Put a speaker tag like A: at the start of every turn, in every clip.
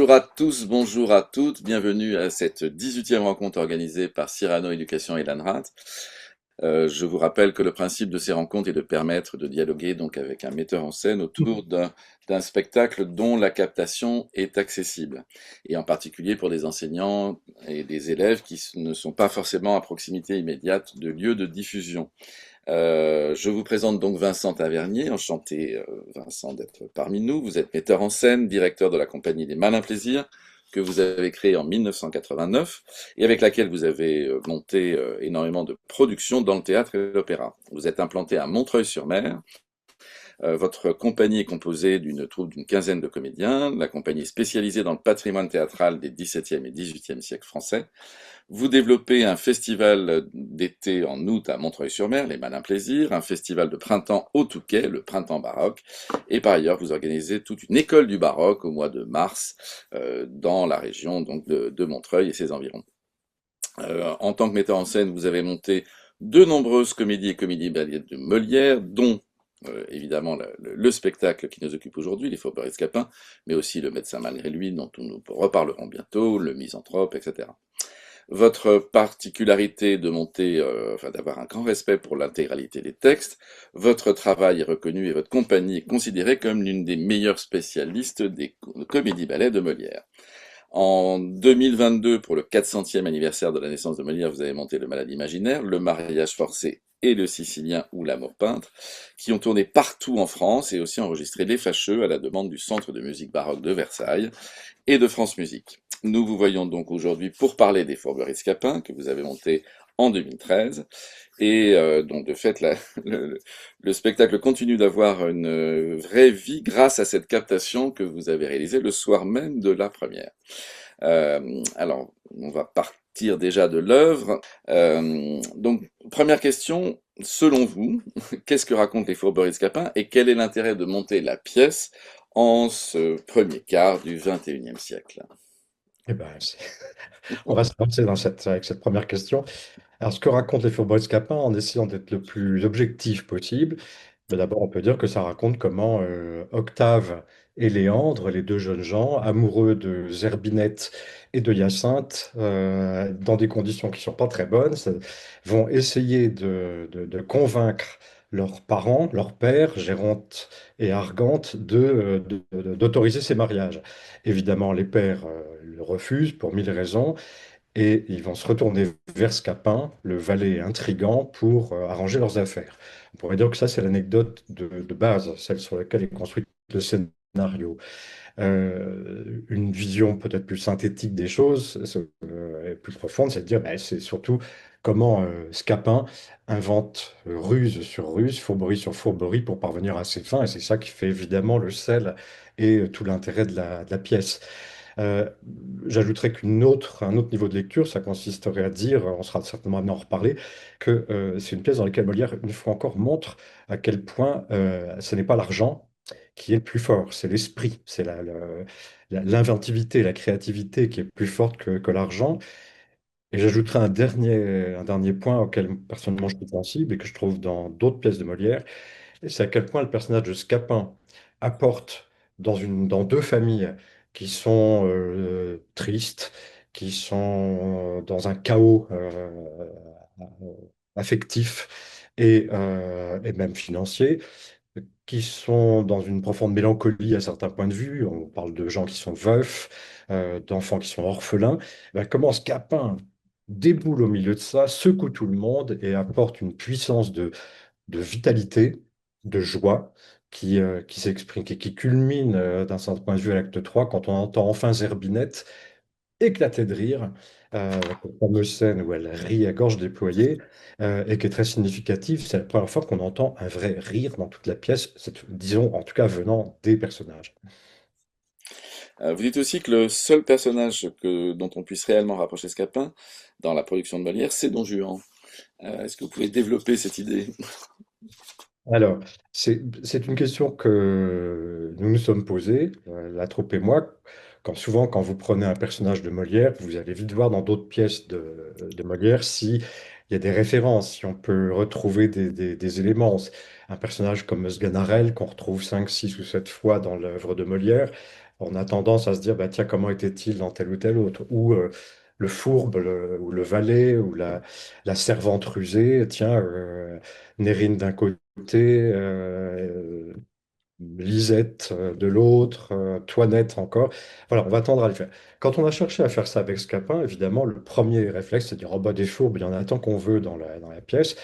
A: Bonjour à tous, bonjour à toutes, bienvenue à cette 18e rencontre organisée par Cyrano Éducation et l'ANRAT. Je vous rappelle que le principe de ces rencontres est de permettre de dialoguer donc avec un metteur en scène autour d'un spectacle dont la captation est accessible, et en particulier pour des enseignants et des élèves qui ne sont pas forcément à proximité immédiate de lieux de diffusion. Je vous présente donc Vincent Tavernier, enchanté Vincent d'être parmi nous. Vous êtes metteur en scène, directeur de la compagnie des Malins Plaisirs, que vous avez créée en 1989 et avec laquelle vous avez monté énormément de productions dans le théâtre et l'opéra. Vous êtes implanté à Montreuil-sur-Mer. Votre compagnie est composée d'une troupe d'une quinzaine de comédiens. La compagnie est spécialisée dans le patrimoine théâtral des XVIIe et XVIIIe siècles français. Vous développez un festival d'été en août à Montreuil-sur-Mer, les Malins Plaisirs, un festival de printemps au Touquet, le Printemps Baroque, et par ailleurs vous organisez toute une école du baroque au mois de mars dans la région donc de Montreuil et ses environs. En tant que metteur en scène, vous avez monté de nombreuses comédies et comédies de Molière, dont évidemment le spectacle qui nous occupe aujourd'hui, Les Faubourgs Escapins, mais aussi Le Médecin malgré lui, dont nous reparlerons bientôt, Le Misanthrope, etc. Votre particularité de monter, d'avoir un grand respect pour l'intégralité des textes, votre travail est reconnu et votre compagnie est considérée comme l'une des meilleures spécialistes des comédies-ballets de Molière. En 2022, pour le 400e anniversaire de la naissance de Molière, vous avez monté Le Malade imaginaire, Le mariage forcé et Le Sicilien ou L'amour peintre, qui ont tourné partout en France et aussi enregistré Les Fâcheux à la demande du Centre de musique baroque de Versailles et de France Musique. Nous vous voyons donc aujourd'hui pour parler des Faubourgs Escapins que vous avez montés en 2013 et donc de fait le spectacle continue d'avoir une vraie vie grâce à cette captation que vous avez réalisée le soir même de la première. Alors on va partir déjà de l'œuvre. Donc première question, selon vous, qu'est-ce que racontent les Faubourgs Escapins et quel est l'intérêt de monter la pièce en ce premier quart du XXIe siècle?
B: Eh ben, on va se lancer avec cette première question. Alors, ce que racontent les Faubourgs Scapin, en essayant d'être le plus objectif possible, mais d'abord, on peut dire que ça raconte comment Octave et Léandre, les deux jeunes gens, amoureux de Zerbinette et de Hyacinthe, dans des conditions qui ne sont pas très bonnes, vont essayer de convaincre leurs parents, leur père, Géronte et Argante, d'autoriser ces mariages. Évidemment, les pères le refusent pour mille raisons. Et ils vont se retourner vers Scapin, le valet intrigant, pour arranger leurs affaires. On pourrait dire que ça, c'est l'anecdote de base, celle sur laquelle est construit le scénario. Une vision peut-être plus synthétique des choses, et plus profonde, c'est de dire, ben, c'est surtout comment Scapin invente ruse sur ruse, fourberie sur fourberie pour parvenir à ses fins, et c'est ça qui fait évidemment le sel et tout l'intérêt de la pièce. Euh, J'ajouterais un autre niveau de lecture, ça consisterait à dire, on sera certainement amené à en reparler, que c'est une pièce dans laquelle Molière, une fois encore, montre à quel point ce n'est pas l'argent qui est le plus fort, c'est l'esprit, c'est l'inventivité, la créativité qui est plus forte que l'argent. Et j'ajouterai un dernier point auquel personnellement je suis sensible et que je trouve dans d'autres pièces de Molière, et c'est à quel point le personnage de Scapin apporte dans deux familles qui sont tristes, qui sont dans un chaos affectif et même financier, qui sont dans une profonde mélancolie à certains points de vue. On parle de gens qui sont veufs, d'enfants qui sont orphelins. Ben, comment Scapin déboule au milieu de ça, secoue tout le monde et apporte une puissance de vitalité, de joie qui s'exprime, qui culmine d'un certain point de vue à l'acte 3 quand on entend enfin Zerbinette éclater de rire, cette fameuse scène où elle rit à gorge déployée et qui est très significative. C'est la première fois qu'on entend un vrai rire dans toute la pièce, disons en tout cas venant des personnages.
A: Vous dites aussi que le seul personnage dont on puisse réellement rapprocher Scapin dans la production de Molière, c'est Don Juan. Est-ce que vous pouvez développer cette idée?
B: Alors, c'est une question que nous nous sommes posée, la troupe et moi, souvent quand vous prenez un personnage de Molière, vous allez vite voir dans d'autres pièces de Molière si il y a des références, si on peut retrouver des éléments. Un personnage comme Sganarelle, qu'on retrouve 5, 6 ou 7 fois dans l'œuvre de Molière, on a tendance à se dire, bah, tiens, comment était-il dans tel ou tel autre? Ou le fourbe, ou le valet, ou la servante rusée, tiens, Nérine d'un côté, Lisette de l'autre, Toinette encore. Voilà, on va tendre à le faire. Quand on a cherché à faire ça avec Scapin, évidemment, le premier réflexe, c'est de dire, oh bah des fourbes, il y en a tant qu'on veut dans la pièce.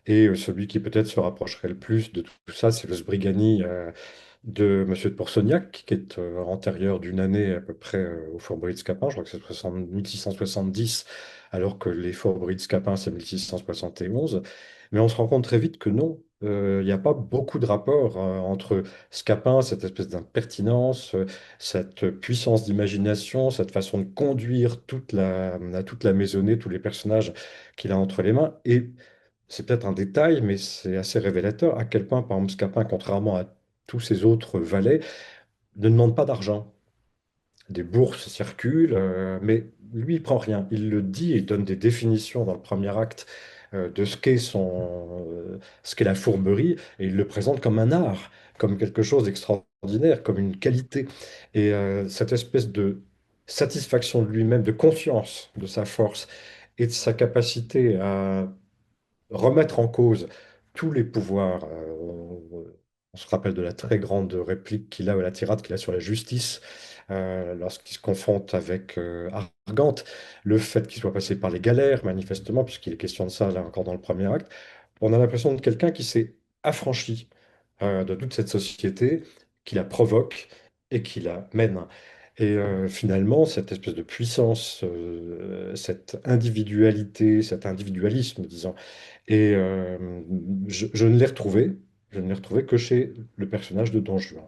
B: Et celui qui peut-être se rapprocherait le plus de tout ça, c'est le Sbrigani de Monsieur de Pourceaugnac, qui est antérieur d'une année à peu près au Fourberie de Scapin. Je crois que c'est 1670, alors que les Fourberies de Scapin, c'est 1671. Mais on se rend compte très vite que non, il n'y a pas beaucoup de rapport entre Scapin, cette espèce d'impertinence, cette puissance d'imagination, cette façon de conduire toute la maisonnée, tous les personnages qu'il a entre les mains. Et c'est peut-être un détail, mais c'est assez révélateur à quel point, par exemple, Scapin, contrairement à tous ses autres valets, ne demande pas d'argent. Des bourses circulent, mais lui, il prend rien. Il le dit et donne des définitions dans le premier acte de ce qu'est la fourberie, et il le présente comme un art, comme quelque chose d'extraordinaire, comme une qualité. Et cette espèce de satisfaction de lui-même, de conscience de sa force et de sa capacité à remettre en cause tous les pouvoirs. On se rappelle de la très grande réplique qu'il a, ou la tirade qu'il a sur la justice, lorsqu'il se confronte avec Argante, le fait qu'il soit passé par les galères, manifestement, puisqu'il est question de ça là encore dans le premier acte, on a l'impression de quelqu'un qui s'est affranchi de toute cette société, qui la provoque et qui la mène. Et finalement, cette espèce de puissance, cette individualité, cet individualisme, disons, et je ne l'ai retrouvé, je ne l'ai retrouvé que chez le personnage de Don Juan.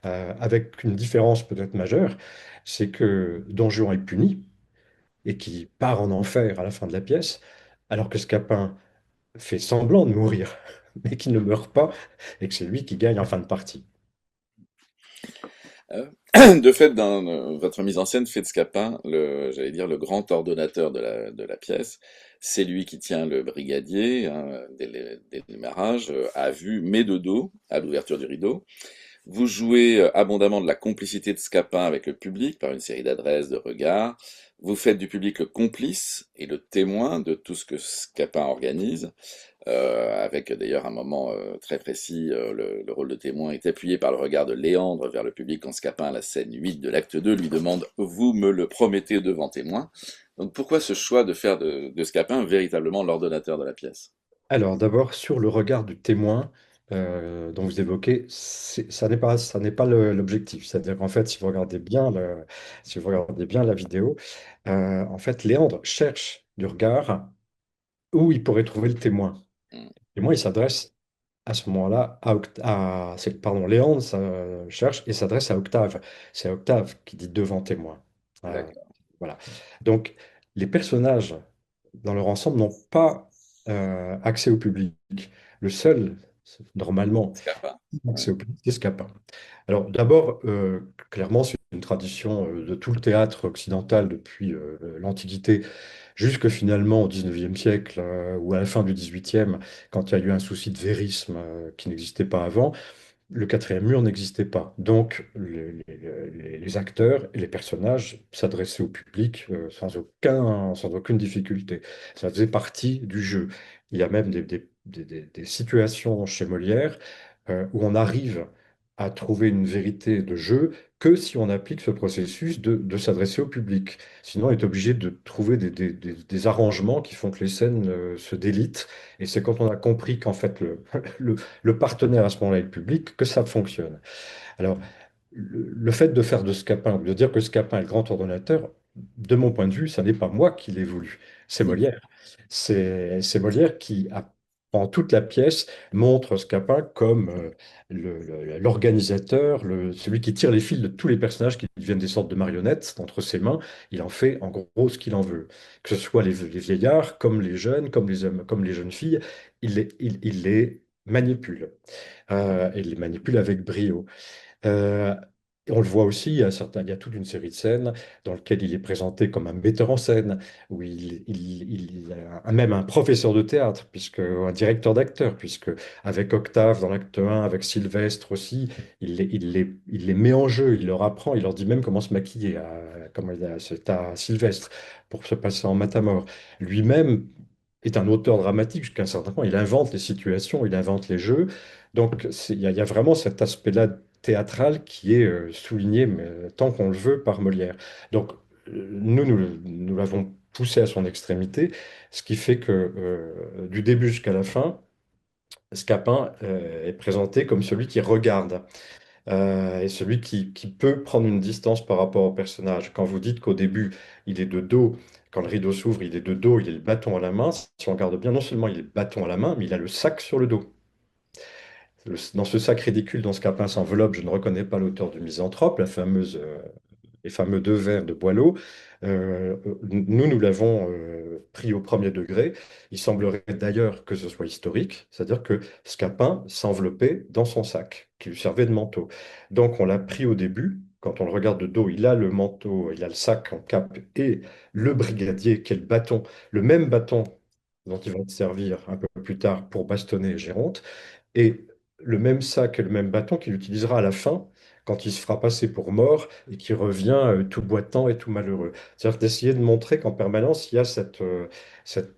B: Avec une différence peut-être majeure, c'est que Don Juan est puni et qui part en enfer à la fin de la pièce, alors que Scapin fait semblant de mourir, mais qui ne meurt pas, et que c'est lui qui gagne en fin de partie.
A: De fait, dans votre mise en scène fait de Scapin, j'allais dire, le grand ordonnateur de la pièce. C'est lui qui tient le brigadier, hein, dès le démarrage, à vue, mais de dos, à l'ouverture du rideau. Vous jouez abondamment de la complicité de Scapin avec le public par une série d'adresses, de regards. Vous faites du public le complice et le témoin de tout ce que Scapin organise. Avec d'ailleurs un moment très précis, le rôle de témoin est appuyé par le regard de Léandre vers le public quand Scapin, à la scène 8 de l'acte 2, lui demande «Vous me le promettez devant témoin?» Donc pourquoi ce choix de faire de Scapin véritablement l'ordonnateur de la pièce?
B: Alors d'abord, sur le regard du témoin dont vous évoquez, ça n'est pas l'objectif. C'est-à-dire qu'en fait, si vous regardez bien la vidéo, en fait, Léandre cherche du regard où il pourrait trouver le témoin.
A: Hmm,
B: Et moi, il s'adresse à ce moment-là pardon, Léandre cherche et s'adresse à Octave. C'est Octave qui dit devant témoin. Euh,
A: d'accord.
B: voilà. Donc, les personnages dans leur ensemble n'ont pas accès au public. Le seul, normalement,
A: Scapin. Ouais.
B: accès au public, c'est Scapin. Alors, d'abord, clairement, c'est une tradition de tout le théâtre occidental depuis l'Antiquité jusque finalement au XIXe siècle ou à la fin du XVIIIe, quand il y a eu un souci de vérisme qui n'existait pas avant, le quatrième mur n'existait pas. Donc, les acteurs et les personnages s'adressaient au public sans aucune difficulté. Ça faisait partie du jeu. Il y a même des situations chez Molière où on arrive à trouver une vérité de jeu que si on applique ce processus de s'adresser au public. Sinon, on est obligé de trouver des arrangements qui font que les scènes se délitent. Et c'est quand on a compris qu'en fait, le partenaire à ce moment-là est le public, que ça fonctionne. Alors, le fait de faire de Scapin, de dire que Scapin est le grand ordonnateur, de mon point de vue, ça n'est pas moi qui l'ai voulu, c'est Molière. C'est Molière qui, pendant toute la pièce, montre Scapin comme l'organisateur, celui qui tire les fils de tous les personnages qui deviennent des sortes de marionnettes entre ses mains. Il en fait en gros ce qu'il en veut. Que ce soit les vieillards, comme les jeunes, comme les hommes, comme les jeunes filles, il les manipule. Et il les manipule avec brio. Euh, Et on le voit aussi, il y a toute une série de scènes dans lesquelles il est présenté comme un metteur en scène, où il a même un professeur de théâtre, un directeur d'acteur, puisque avec Octave dans l'acte 1, avec Sylvestre aussi, il les met en jeu, il leur apprend, il leur dit même comment se maquiller, c'est à Sylvestre, pour se passer en matamor. Lui-même est un auteur dramatique jusqu'à un certain point, il invente les situations, il invente les jeux, donc il y a vraiment cet aspect-là théâtral qui est souligné, mais, tant qu'on le veut, par Molière. Donc, nous l'avons poussé à son extrémité, ce qui fait que du début jusqu'à la fin, Scapin est présenté comme celui qui regarde et celui qui peut prendre une distance par rapport au personnage. Quand vous dites qu'au début, il est de dos, quand le rideau s'ouvre, il est de dos, il a le bâton à la main, si on regarde bien, non seulement il a le bâton à la main, mais il a le sac sur le dos. Dans ce sac ridicule dont Scapin s'enveloppe, je ne reconnais pas l'auteur du Misanthrope, les fameux deux vers de Boileau. Nous l'avons pris au premier degré. Il semblerait d'ailleurs que ce soit historique, c'est-à-dire que Scapin s'enveloppait dans son sac, qui lui servait de manteau. Donc on l'a pris au début. Quand on le regarde de dos, il a le manteau, il a le sac en cape et le brigadier, qui est le bâton, le même bâton dont il va se servir un peu plus tard pour bastonner Géronte et le même sac et le même bâton qu'il utilisera à la fin, quand il se fera passer pour mort et qui revient tout boitant et tout malheureux. C'est-à-dire d'essayer de montrer qu'en permanence, il y a cette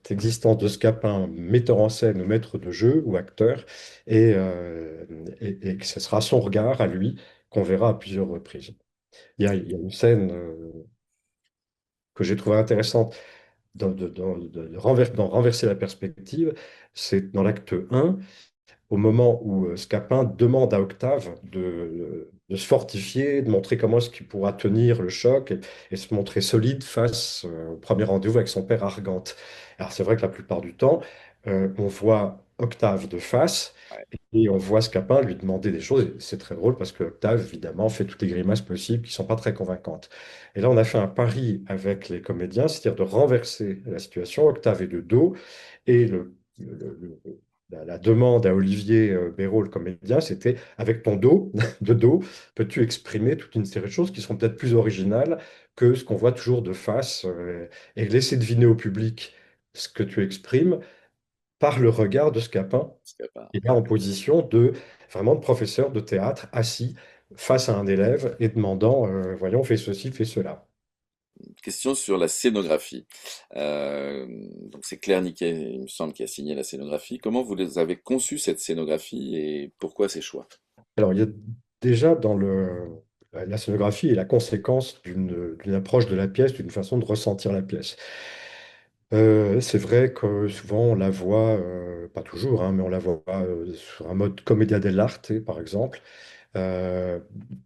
B: existence de Scapin, metteur en scène ou maître de jeu ou acteur, et, euh, et que ce sera son regard à lui qu'on verra à plusieurs reprises. Il y a une scène que j'ai trouvée intéressante d'en renverser la perspective, c'est dans l'acte 1 au moment où Scapin demande à Octave de se fortifier, de montrer comment est-ce qu'il pourra tenir le choc et se montrer solide face au premier rendez-vous avec son père Argante. Alors c'est vrai que la plupart du temps, on voit Octave de face
A: Ouais.
B: et on voit Scapin lui demander des choses. Et c'est très drôle parce que Octave, évidemment, fait toutes les grimaces possibles qui ne sont pas très convaincantes. Et là, on a fait un pari avec les comédiens, c'est-à-dire de renverser la situation. Octave est de dos et la demande à Olivier Béraud, le comédien, c'était avec ton dos, de dos, peux-tu exprimer toute une série de choses qui seront peut-être plus originales que ce qu'on voit toujours de face et laisser deviner au public ce que tu exprimes par le regard de Scapin,
A: Scapin.
B: qui est là en position vraiment de professeur de théâtre assis face à un élève et demandant, voyons, fais ceci, fais cela.
A: Question sur la scénographie. Donc c'est Claire Niquet, il me semble, qui a signé la scénographie. Comment vous les avez conçu cette scénographie et pourquoi ces choix?
B: Alors, il y a déjà la scénographie est la conséquence d'une approche de la pièce, d'une façon de ressentir la pièce. C'est vrai que souvent on la voit, pas toujours, hein, mais on la voit sur un mode commedia dell'arte, par exemple, euh,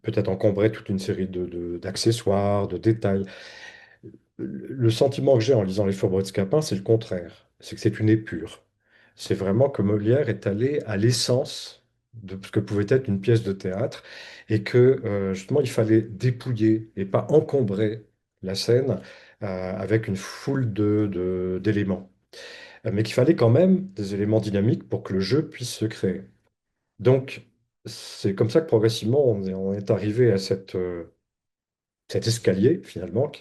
B: peut-être encombrer toute une série d'accessoires, de détails. Le sentiment que j'ai en lisant Les Fourbeaux de Scapin, c'est le contraire. C'est que c'est une épure. C'est vraiment que Molière est allé à l'essence de ce que pouvait être une pièce de théâtre et que justement il fallait dépouiller et pas encombrer la scène avec une foule d'éléments. Mais qu'il fallait quand même des éléments dynamiques pour que le jeu puisse se créer. Donc c'est comme ça que progressivement on est arrivé à cet escalier, finalement,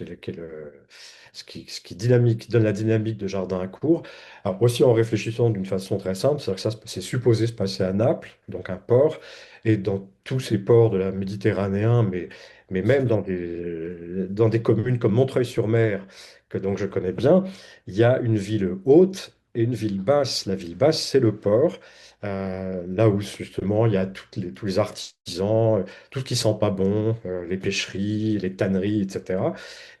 B: ce qui dynamique, donne la dynamique de jardin à cour. Alors, aussi en réfléchissant d'une façon très simple, c'est-à-dire que ça, c'est supposé se passer à Naples, donc un port, et dans tous ces ports de la Méditerranée, mais même dans des communes comme Montreuil-sur-Mer, que donc je connais bien, il y a une ville haute et une ville basse. La ville basse, c'est le port, là où justement il y a tous les artisans, tout ce qui sent pas bon, les pêcheries, les tanneries, etc.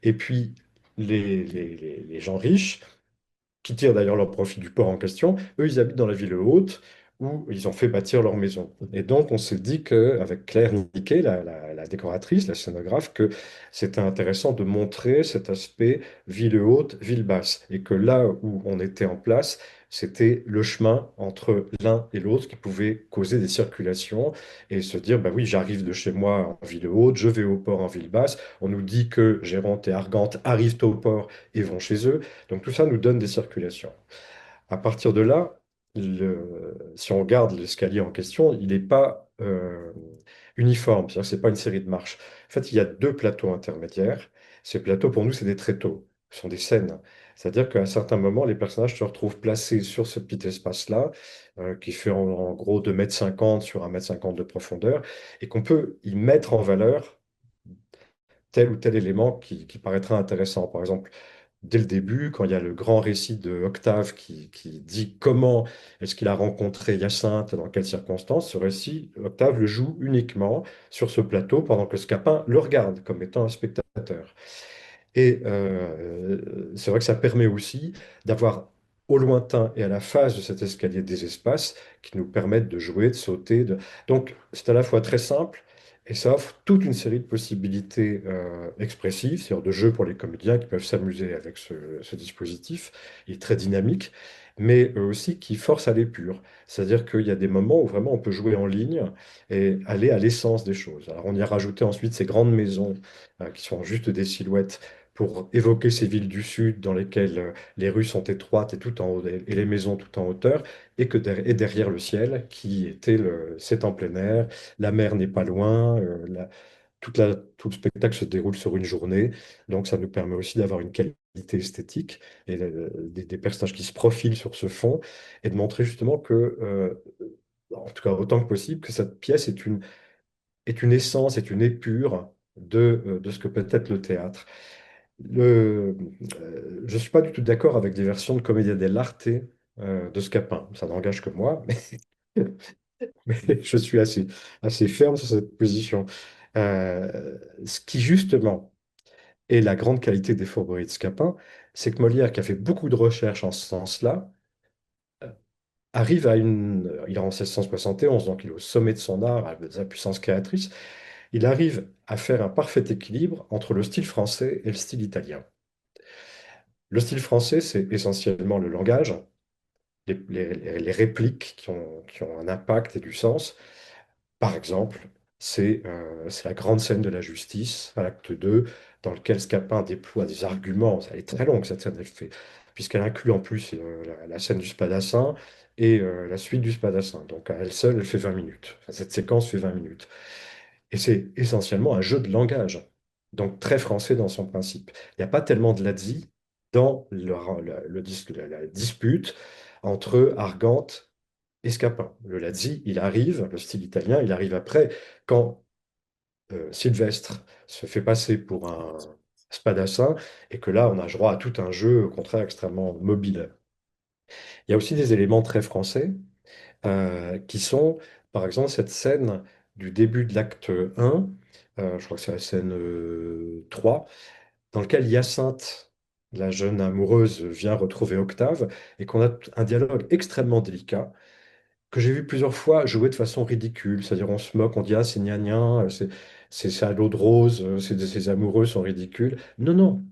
B: Et puis les gens riches, qui tirent d'ailleurs leur profit du port en question, eux, ils habitent dans la ville haute où ils ont fait bâtir leur maison. Et donc, on s'est dit qu'avec Claire Niquet, la décoratrice, la scénographe, que c'était intéressant de montrer cet aspect ville haute, ville basse. Et que là où on était en place, c'était le chemin entre l'un et l'autre qui pouvait causer des circulations et se dire, bah oui, j'arrive de chez moi en ville haute, je vais au port en ville basse. On nous dit que Géronte et Argante arrivent au port et vont chez eux. Donc tout ça nous donne des circulations. À partir de là, si on regarde l'escalier en question, il n'est pas uniforme, c'est-à-dire que c'est pas une série de marches. En fait, il y a deux plateaux intermédiaires. Ces plateaux, pour nous, c'est des tréteaux, ce sont des scènes. C'est-à-dire qu'à un certain moment, les personnages se retrouvent placés sur ce petit espace-là, qui fait en gros 2,50 m sur 1,50 m de profondeur, et qu'on peut y mettre en valeur tel ou tel élément qui paraîtra intéressant. Par exemple, dès le début, quand il y a le grand récit de Octave qui dit comment est-ce qu'il a rencontré Hyacinthe, dans quelles circonstances, ce récit, Octave le joue uniquement sur ce plateau pendant que Scapin le regarde comme étant un spectateur. Et c'est vrai que ça permet aussi d'avoir au lointain et à la face de cet escalier des espaces qui nous permettent de jouer, de sauter. Donc c'est à la fois très simple et ça offre toute une série de possibilités expressives, c'est-à-dire de jeux pour les comédiens qui peuvent s'amuser avec ce dispositif. Il est très dynamique, mais aussi qui force à l'épure. C'est-à-dire qu'il y a des moments où vraiment on peut jouer en ligne et aller à l'essence des choses. Alors on y a rajouté ensuite ces grandes maisons qui sont juste des silhouettes pour évoquer ces villes du sud dans lesquelles les rues sont étroites et tout en haut, et les maisons tout en hauteur, et derrière le ciel, c'est en plein air, la mer n'est pas loin, tout le spectacle se déroule sur une journée, donc ça nous permet aussi d'avoir une qualité esthétique et des personnages qui se profilent sur ce fond, et de montrer justement que, en tout cas autant que possible, que cette pièce est une essence, est une épure de ce que peut être le théâtre. Je ne suis pas du tout d'accord avec des versions de Commedia dell'arte de Scapin. Ça n'engage que moi, mais je suis assez ferme sur cette position. Ce qui, justement, est la grande qualité des Fourberies de Scapin, c'est que Molière, qui a fait beaucoup de recherches en ce sens-là, arrive à une. Il est en 1671, donc il est au sommet de son art, de sa puissance créatrice. Il arrive à faire un parfait équilibre entre le style français et le style italien. Le style français, c'est essentiellement le langage, les répliques qui ont un impact et du sens. Par exemple, c'est la grande scène de la justice à l'acte 2, dans lequel Scapin déploie des arguments. Elle est très longue, cette scène, puisqu'elle inclut en plus la scène du Spadassin et la suite du Spadassin. Donc à elle seule, elle fait 20 minutes. Enfin, cette séquence fait 20 minutes. Et c'est essentiellement un jeu de langage, donc très français dans son principe. Il n'y a pas tellement de lazzi dans la dispute entre Argante et Scapin. Le lazzi, il arrive, le style italien, il arrive après, quand Sylvestre se fait passer pour un spadassin, et que là, on a droit à tout un jeu, au contraire, extrêmement mobile. Il y a aussi des éléments très français, qui sont, par exemple, cette scène du début de l'acte 1, je crois que c'est la scène 3, dans lequel Hyacinthe, la jeune amoureuse, vient retrouver Octave, et qu'on a un dialogue extrêmement délicat, que j'ai vu plusieurs fois jouer de façon ridicule. C'est-à-dire, on se moque, on dit, ah, c'est gnangnan, c'est à l'eau de rose, ces amoureux sont ridicules. Non, non.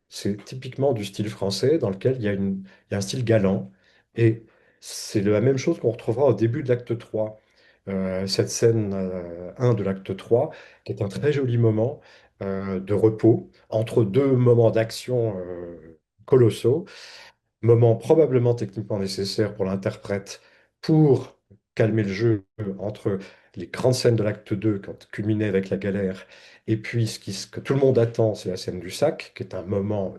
B: C'est typiquement du style français dans lequel il y a un style galant. Et c'est la même chose qu'on retrouvera au début de l'acte 3. Cette scène 1 de l'acte 3, qui est un très joli moment de repos entre deux moments d'action colossaux, moment probablement techniquement nécessaire pour l'interprète pour calmer le jeu entre les grandes scènes de l'acte 2, quand culminé avec la galère, et puis ce que tout le monde attend, c'est la scène du sac, qui est un moment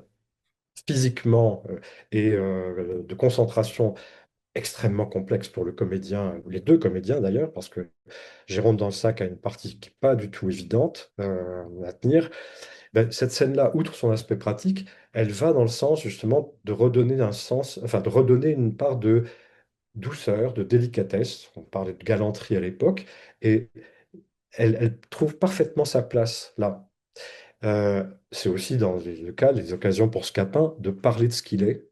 B: physiquement et de concentration extrêmement complexe pour le comédien, ou les deux comédiens d'ailleurs, parce que Jérôme dans le sac a une partie qui n'est pas du tout évidente à tenir. Ben, cette scène-là, outre son aspect pratique, elle va dans le sens justement de redonner un sens, enfin de redonner une part de douceur, de délicatesse. On parlait de galanterie à l'époque, et elle trouve parfaitement sa place là. C'est aussi dans le cas, les occasions pour Scapin de parler de ce qu'il est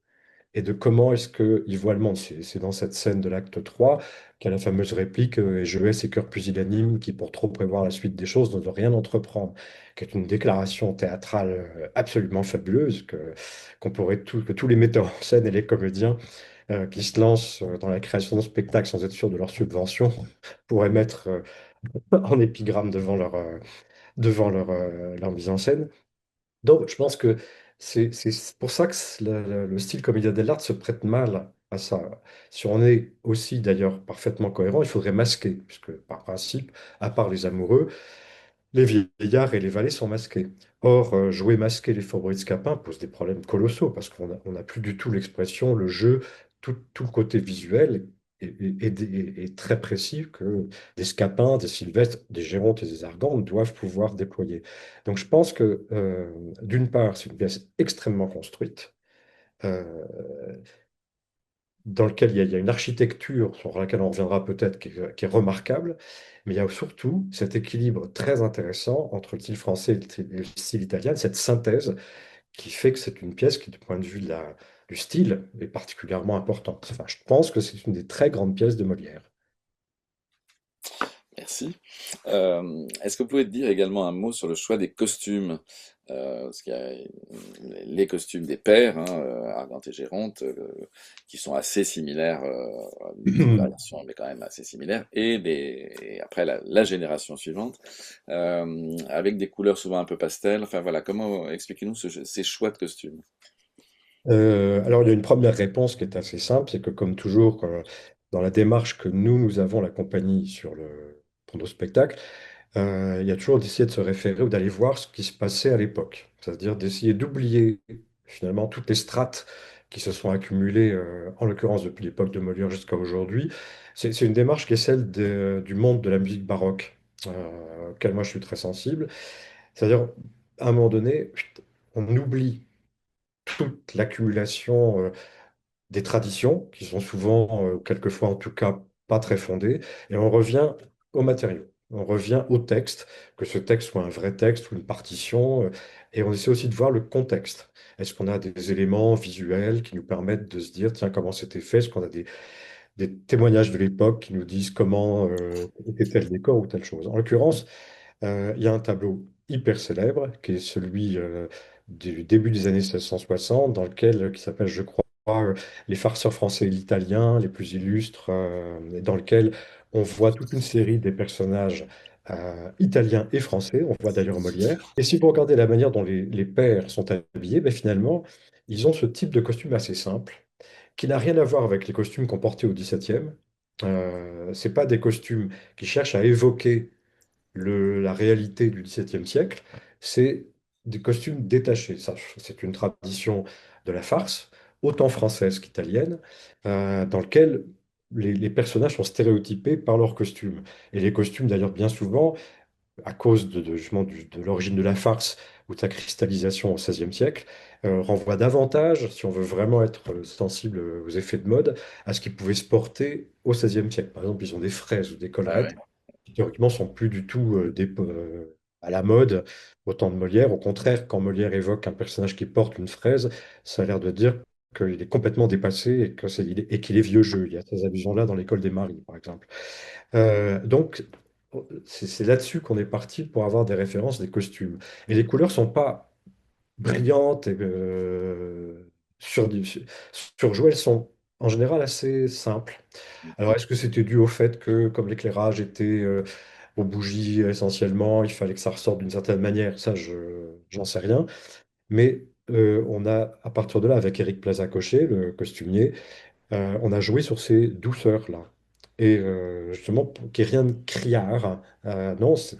B: et de comment est-ce qu'il voit le monde. C'est dans cette scène de l'acte 3 qu'il y a la fameuse réplique Et je hais ces cœurs pusillanimes qui, pour trop prévoir la suite des choses, ne veulent rien entreprendre, qui est une déclaration théâtrale absolument fabuleuse que tous les metteurs en scène et les comédiens qui se lancent dans la création de spectacles sans être sûrs de leur subvention pourraient mettre en épigramme leur mise en scène. Donc, je pense que c'est pour ça que le style comédia dell'arte se prête mal à ça. Si on est aussi d'ailleurs parfaitement cohérent, il faudrait masquer, puisque par principe, à part les amoureux, les vieillards et les valets sont masqués. Or, jouer masqué les faubourgs de Scapin pose des problèmes colossaux parce qu'on n'a plus du tout l'expression, le jeu, tout le côté visuel est très précis que des Scapins, des Sylvestres, des Gérontes et des Argantes doivent pouvoir déployer. Donc, je pense que, d'une part, c'est une pièce extrêmement construite. euh, dans lequel il y a une architecture sur laquelle on reviendra peut-être qui est remarquable, mais il y a surtout cet équilibre très intéressant entre le style français et le style italien, cette synthèse qui fait que c'est une pièce qui, du point de vue du style, est particulièrement importante. Enfin, je pense que c'est une des très grandes pièces de Molière.
A: Merci. Est-ce que vous pouvez dire également un mot sur le choix des costumes? Parce qu'il y a les costumes des pères, hein, Argante et Géronte, qui sont assez similaires, une petite variation, mais quand même assez similaires, et après la génération suivante, avec des couleurs souvent un peu pastel. Enfin voilà, comment expliquez-nous ces choix de costumes?
B: Alors, il y a une première réponse qui est assez simple, c'est que comme toujours, dans la démarche que nous avons, la compagnie, pour nos spectacles, il y a toujours d'essayer de se référer ou d'aller voir ce qui se passait à l'époque. C'est-à-dire d'essayer d'oublier finalement toutes les strates qui se sont accumulées, en l'occurrence depuis l'époque de Molière jusqu'à aujourd'hui. C'est une démarche qui est celle du monde de la musique baroque, auquel moi je suis très sensible. C'est-à-dire, à un moment donné, on oublie toute l'accumulation des traditions qui sont souvent, quelquefois en tout cas, pas très fondées, et on revient aux matériaux. On revient au texte, que ce texte soit un vrai texte ou une partition, et on essaie aussi de voir le contexte. Est-ce qu'on a des éléments visuels qui nous permettent de se dire, tiens, comment c'était fait? Est-ce qu'on a des témoignages de l'époque qui nous disent comment était tel décor ou telle chose? En l'occurrence, il y a un tableau hyper célèbre qui est celui du début des années 1660, qui s'appelle, je crois, Les farceurs français et l'italien, les plus illustres, et dans lequel on voit toute une série des personnages italiens et français. On voit d'ailleurs Molière. Et si vous regardez la manière dont les pères sont habillés, ben finalement, ils ont ce type de costume assez simple, qui n'a rien à voir avec les costumes qu'on portait au XVIIe. C'est pas des costumes qui cherchent à évoquer la réalité du XVIIe siècle, c'est des costumes détachés. Ça, c'est une tradition de la farce, autant française qu'italienne, dans lequel les personnages sont stéréotypés par leurs costumes. Et les costumes, d'ailleurs, bien souvent, à cause justement de l'origine de la farce ou de sa cristallisation au XVIe siècle, renvoient davantage, si on veut vraiment être sensible aux effets de mode, à ce qui pouvait se porter au XVIe siècle. Par exemple, ils ont des fraises ou des
A: Ah
B: collerettes
A: ouais.
B: qui théoriquement sont plus du tout à la mode au temps de Molière. Au contraire, quand Molière évoque un personnage qui porte une fraise, ça a l'air de dire qu'il est complètement dépassé et qu'il est vieux jeu. Il y a ces allusions-là dans l'école des maris, par exemple. Donc, c'est là-dessus qu'on est parti pour avoir des références des costumes. Et les couleurs sont pas brillantes et surjouées, elles sont en général assez simples. Alors, est-ce que c'était dû au fait que, comme l'éclairage était aux bougies essentiellement, il fallait que ça ressorte d'une certaine manière? Ça, j'en sais rien. Mais on a, à partir de là, avec Éric Plaza-Cochet, le costumier, on a joué sur ces douceurs-là. Et justement, qu'il n'y ait rien de criard. Non, c'est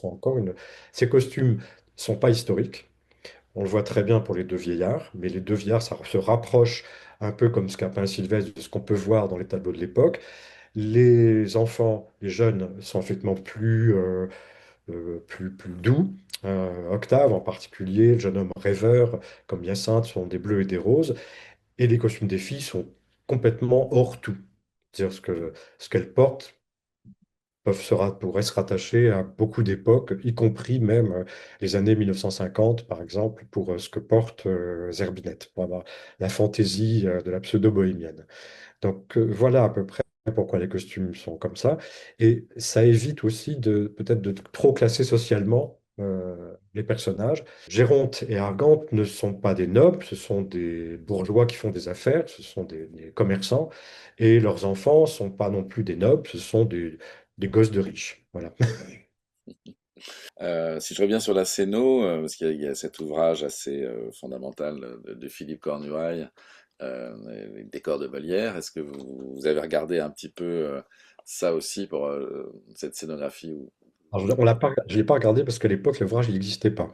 B: encore une. Ces costumes sont pas historiques. On le voit très bien pour les deux vieillards, mais les deux vieillards, ça se rapproche un peu comme Scapin Sylvestre de ce qu'on peut voir dans les tableaux de l'époque. Les enfants, les jeunes, sont effectivement plus doux. Octave en particulier, le jeune homme rêveur, comme Hyacinthe, sont des bleus et des roses. Et les costumes des filles sont complètement hors tout. C'est-à-dire ce qu'elles portent pourraient se rattacher à beaucoup d'époques, y compris même les années 1950, par exemple, pour ce que porte Zerbinette, pour avoir la fantaisie de la pseudo-bohémienne. Donc voilà à peu près pourquoi les costumes sont comme ça. Et ça évite aussi peut-être de trop classer socialement les personnages. Géronte et Argante ne sont pas des nobles, ce sont des bourgeois qui font des affaires, ce sont des commerçants. Et leurs enfants ne sont pas non plus des nobles, ce sont des gosses de riches. Voilà.
A: Si je reviens sur la Céno, parce qu'il y a cet ouvrage assez fondamental de Philippe Cornouaille, les décors de Molière. Est-ce que vous avez regardé un petit peu ça aussi pour cette scénographie
B: Alors, je l'ai pas regardé parce qu'à l'époque, l'ouvrage, il n'existait pas.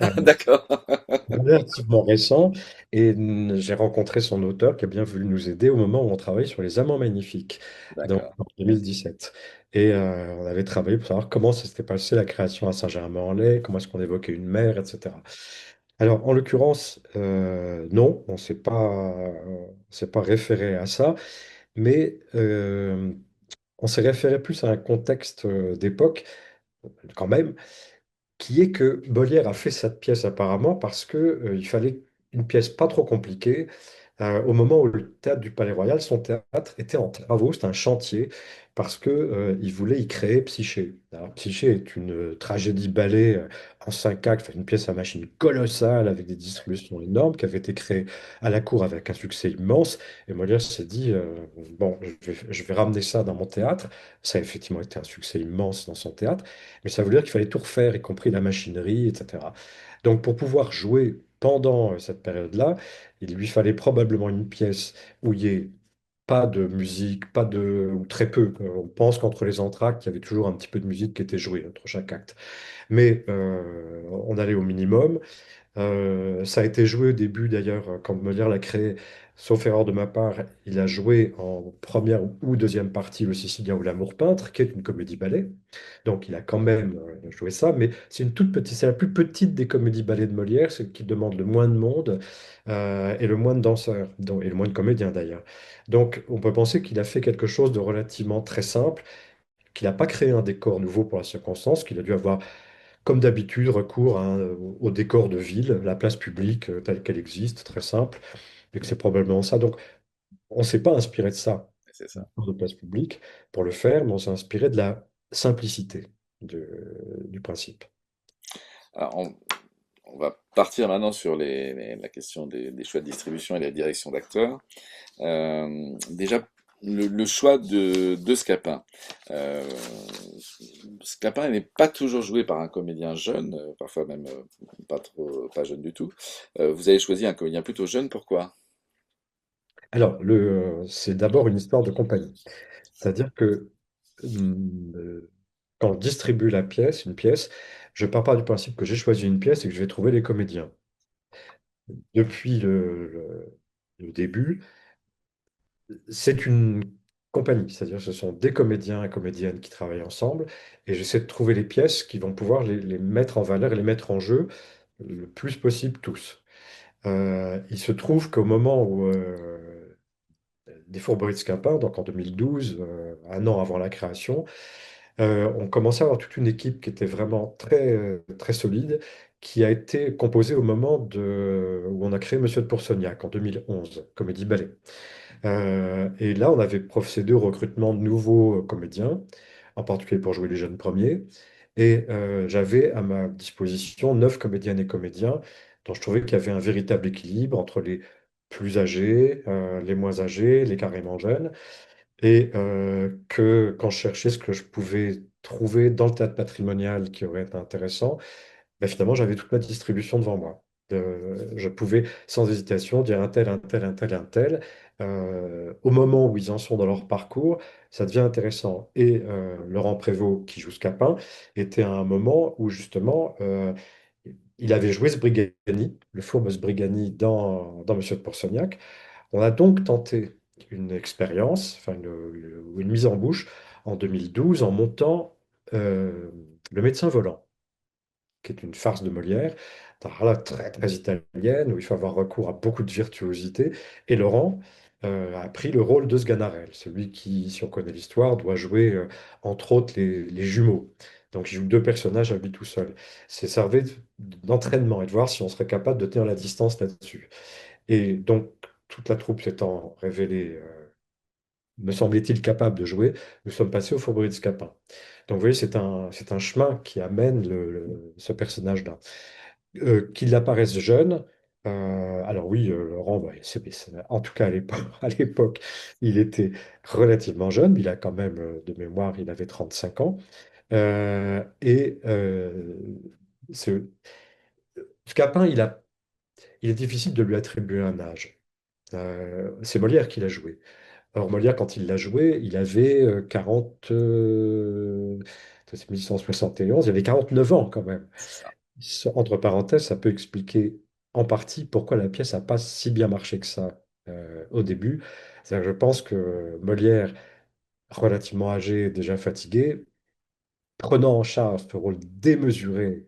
B: Euh,
A: D'accord.
B: Relativement récent, et j'ai rencontré son auteur qui a bien voulu nous aider au moment où on travaillait sur Les Amants Magnifiques, donc
A: D'accord.
B: en 2017. Et on avait travaillé pour savoir comment ça s'était passé la création à Saint-Germain-en-Laye, comment est-ce qu'on évoquait une mer, etc. Alors, en l'occurrence, non, on s'est pas référé à ça, mais on s'est référé plus à un contexte d'époque, quand même, qui est que Molière a fait cette pièce apparemment parce que, il fallait une pièce pas trop compliquée, au moment où le théâtre du Palais Royal, son théâtre était en travaux, c'était un chantier, parce que, il voulait y créer Psyché. Alors, Psyché est une tragédie-ballet en 5 actes, enfin, une pièce à machine colossale avec des distributions énormes qui avait été créée à la cour avec un succès immense. Et Molière s'est dit, bon, je vais ramener ça dans mon théâtre. Ça a effectivement été un succès immense dans son théâtre, mais ça voulait dire qu'il fallait tout refaire, y compris la machinerie, etc. Donc, pour pouvoir jouer pendant cette période-là, il lui fallait probablement une pièce où il n'y ait pas de musique, pas de, ou très peu. On pense qu'entre les entr'actes, il y avait toujours un petit peu de musique qui était jouée entre chaque acte. Mais on allait au minimum. Ça a été joué au début d'ailleurs, quand Molière l'a créé, sauf erreur de ma part, il a joué en première ou deuxième partie Le Sicilien ou l'Amour peintre, qui est une comédie-ballet. Donc il a quand même joué ça, mais c'est une toute petite, c'est la plus petite des comédies-ballets de Molière, c'est qui demande le moins de monde et le moins de danseurs, et le moins de comédiens d'ailleurs. Donc on peut penser qu'il a fait quelque chose de relativement très simple, qu'il n'a pas créé un décor nouveau pour la circonstance, qu'il a dû avoir comme d'habitude, recours au décor de ville, la place publique telle qu'elle existe, très simple, et que c'est probablement ça. Donc, on ne s'est pas inspiré de ça,
A: C'est ça.
B: de place publique, pour le faire, mais on s'est inspiré de la simplicité du principe.
A: Alors, on va partir maintenant sur la question des choix de distribution et la direction d'acteurs. Déjà, le choix de Scapin. Euh, Scapin il n'est pas toujours joué par un comédien jeune, parfois même pas jeune du tout. Vous avez choisi un comédien plutôt jeune, pourquoi?
B: Alors, c'est d'abord une histoire de compagnie. C'est-à-dire que quand je distribue une pièce, je pars pas du principe que j'ai choisi une pièce et que je vais trouver les comédiens. Depuis le début, c'est une compagnie, c'est-à-dire que ce sont des comédiens et comédiennes qui travaillent ensemble, et j'essaie de trouver les pièces qui vont pouvoir les mettre en valeur et les mettre en jeu le plus possible tous. Il se trouve qu'au moment où des Fourberies de Scapin, donc en 2012, un an avant la création, on commençait à avoir toute une équipe qui était vraiment très solide, qui a été composée au moment où on a créé Monsieur de Pourceaugnac en 2011, comédie ballet. Et là, on avait procédé au recrutement de nouveaux comédiens, en particulier pour jouer les jeunes premiers. Et j'avais à ma disposition 9 comédiennes et comédiens dont je trouvais qu'il y avait un véritable équilibre entre les plus âgés, les moins âgés, les carrément jeunes. Et que quand je cherchais ce que je pouvais trouver dans le théâtre patrimonial qui aurait été intéressant, ben, finalement, j'avais toute ma distribution devant moi. Je pouvais sans hésitation dire un tel, un tel, un tel, un tel. Au moment où ils en sont dans leur parcours, ça devient intéressant. Et Laurent Prévost, qui joue Scapin, était à un moment où justement, il avait joué Sbrigani, le fourbe Sbrigani dans Monsieur de Pourceaugnac. On a donc tenté une expérience, enfin une mise en bouche en 2012 en montant Le médecin volant, qui est une farce de Molière, là, très, très italienne, où il faut avoir recours à beaucoup de virtuosité. Et Laurent a pris le rôle de Sganarelle, celui qui, si on connaît l'histoire, doit jouer, entre autres, les jumeaux. Donc il joue deux personnages à lui tout seul. C'est servi d'entraînement et de voir si on serait capable de tenir la distance là-dessus. Et donc, toute la troupe s'étant révélée, me semblait-il, capable de jouer, nous sommes passés au Faubourg de Scapin. Donc, vous voyez, c'est un chemin qui amène ce personnage-là. Qu'il apparaisse jeune, alors oui, Laurent, bah, en tout cas à l'époque, il était relativement jeune, il a quand même, de mémoire, il avait 35 ans. Et ce Scapin, il est difficile de lui attribuer un âge. C'est Molière qui l'a joué. Alors Molière, quand il l'a joué, il avait 40... c'est 1871, il avait 49 ans quand même.
A: C'est ça.
B: Entre parenthèses, ça peut expliquer en partie pourquoi la pièce n'a pas si bien marché que ça au début. C'est-à-dire que je pense que Molière, relativement âgé, déjà fatigué, prenant en charge ce rôle démesuré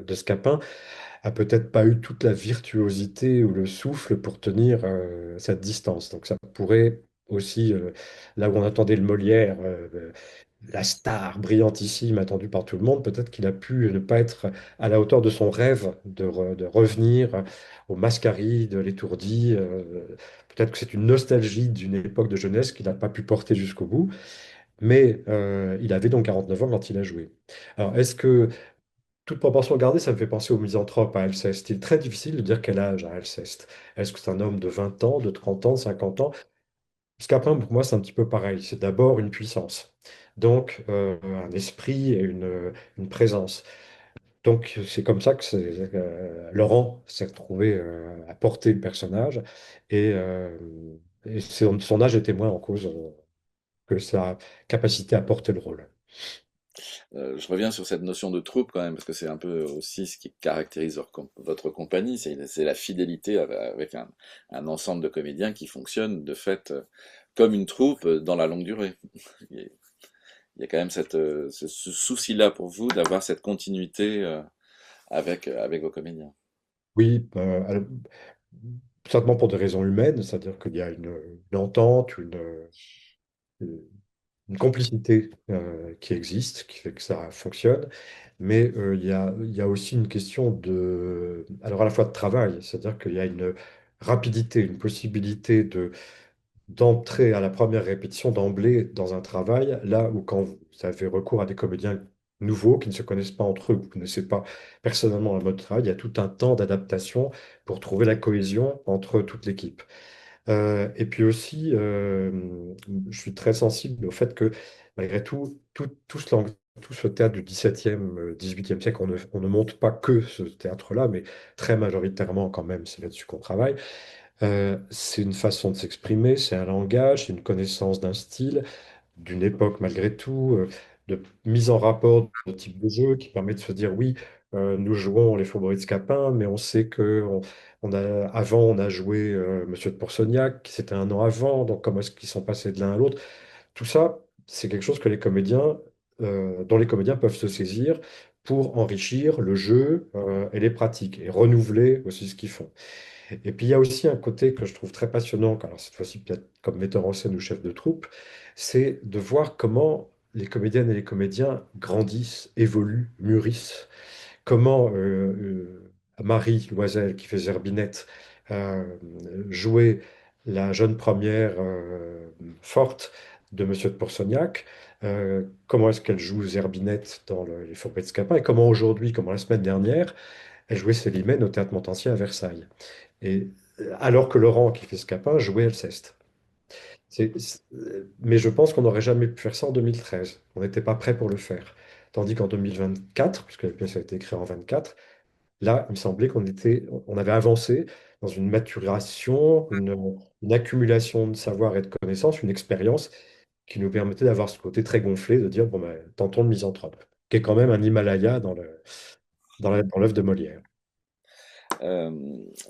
B: de Scapin, a peut-être pas eu toute la virtuosité ou le souffle pour tenir cette distance. Donc ça pourrait aussi, là où on attendait le Molière, la star brillantissime attendue par tout le monde, peut-être qu'il a pu ne pas être à la hauteur de son rêve de revenir au Mascaride, l'étourdi. Peut-être que c'est une nostalgie d'une époque de jeunesse qu'il n'a pas pu porter jusqu'au bout, mais il avait donc 49 ans quand il a joué. Alors, est-ce que toute proportion gardée, ça me fait penser au misanthrope à Alceste. Il est très difficile de dire quel âge a Alceste. Est-ce que c'est un homme de 20 ans, de 30 ans, de 50 ans? Scapin, pour moi, c'est un petit peu pareil. C'est d'abord une puissance, donc un esprit et une présence. Donc c'est comme ça que Laurent s'est retrouvé à porter le personnage et son âge était moins en cause que sa capacité à porter le rôle.
A: Je reviens sur cette notion de troupe quand même, parce que c'est un peu aussi ce qui caractérise votre compagnie, c'est la fidélité avec un ensemble de comédiens qui fonctionne de fait comme une troupe dans la longue durée. Il y a quand même ce souci-là pour vous d'avoir cette continuité avec vos comédiens.
B: Oui, certainement pour des raisons humaines, c'est-à-dire qu'il y a une entente, une complicité qui existe, qui fait que ça fonctionne, mais il y a aussi une question alors à la fois de travail, c'est-à-dire qu'il y a une rapidité, une possibilité d'entrer à la première répétition d'emblée dans un travail, là où quand vous avez recours à des comédiens nouveaux qui ne se connaissent pas entre eux, vous ne connaissez pas personnellement un mode de travail, il y a tout un temps d'adaptation pour trouver la cohésion entre toute l'équipe. Et puis aussi, je suis très sensible au fait que malgré tout ce théâtre du XVIIe, XVIIIe siècle, on ne monte pas que ce théâtre-là, mais très majoritairement quand même, c'est là-dessus qu'on travaille. C'est une façon de s'exprimer, c'est un langage, c'est une connaissance d'un style, d'une époque malgré tout, de mise en rapport de type de jeu qui permet de se dire oui, nous jouons les Faubourgs de Scapin, mais on sait que avant on a joué Monsieur de Pourceaugnac, qui c'était un an avant, donc comment est-ce qu'ils sont passés de l'un à l'autre? Tout ça, c'est quelque chose que dont les comédiens peuvent se saisir pour enrichir le jeu et les pratiques et renouveler aussi ce qu'ils font. Et puis il y a aussi un côté que je trouve très passionnant, alors cette fois-ci peut-être comme metteur en scène ou chef de troupe, c'est de voir comment les comédiennes et les comédiens grandissent, évoluent, mûrissent. Comment Marie Loisel, qui fait Zerbinette, euh, jouait la jeune première forte de Monsieur de Pourceaugnac. Comment est-ce qu'elle joue Zerbinette dans Les Fourbettes de Scapin et comment aujourd'hui, comment la semaine dernière, elle jouait Célimène au Théâtre Montansier à Versailles. Et alors que Laurent, qui fait Scapin, jouait Alceste. Mais je pense qu'on n'aurait jamais pu faire ça en 2013. On n'était pas prêt pour le faire. Tandis qu'en 2024, puisque la pièce a été écrite en 24, là, il me semblait on avait avancé dans une maturation, une accumulation de savoir et de connaissances, une expérience qui nous permettait d'avoir ce côté très gonflé, de dire, bon, ben, tentons le misanthrope, qui est quand même un Himalaya dans l'œuvre de Molière.
A: Euh,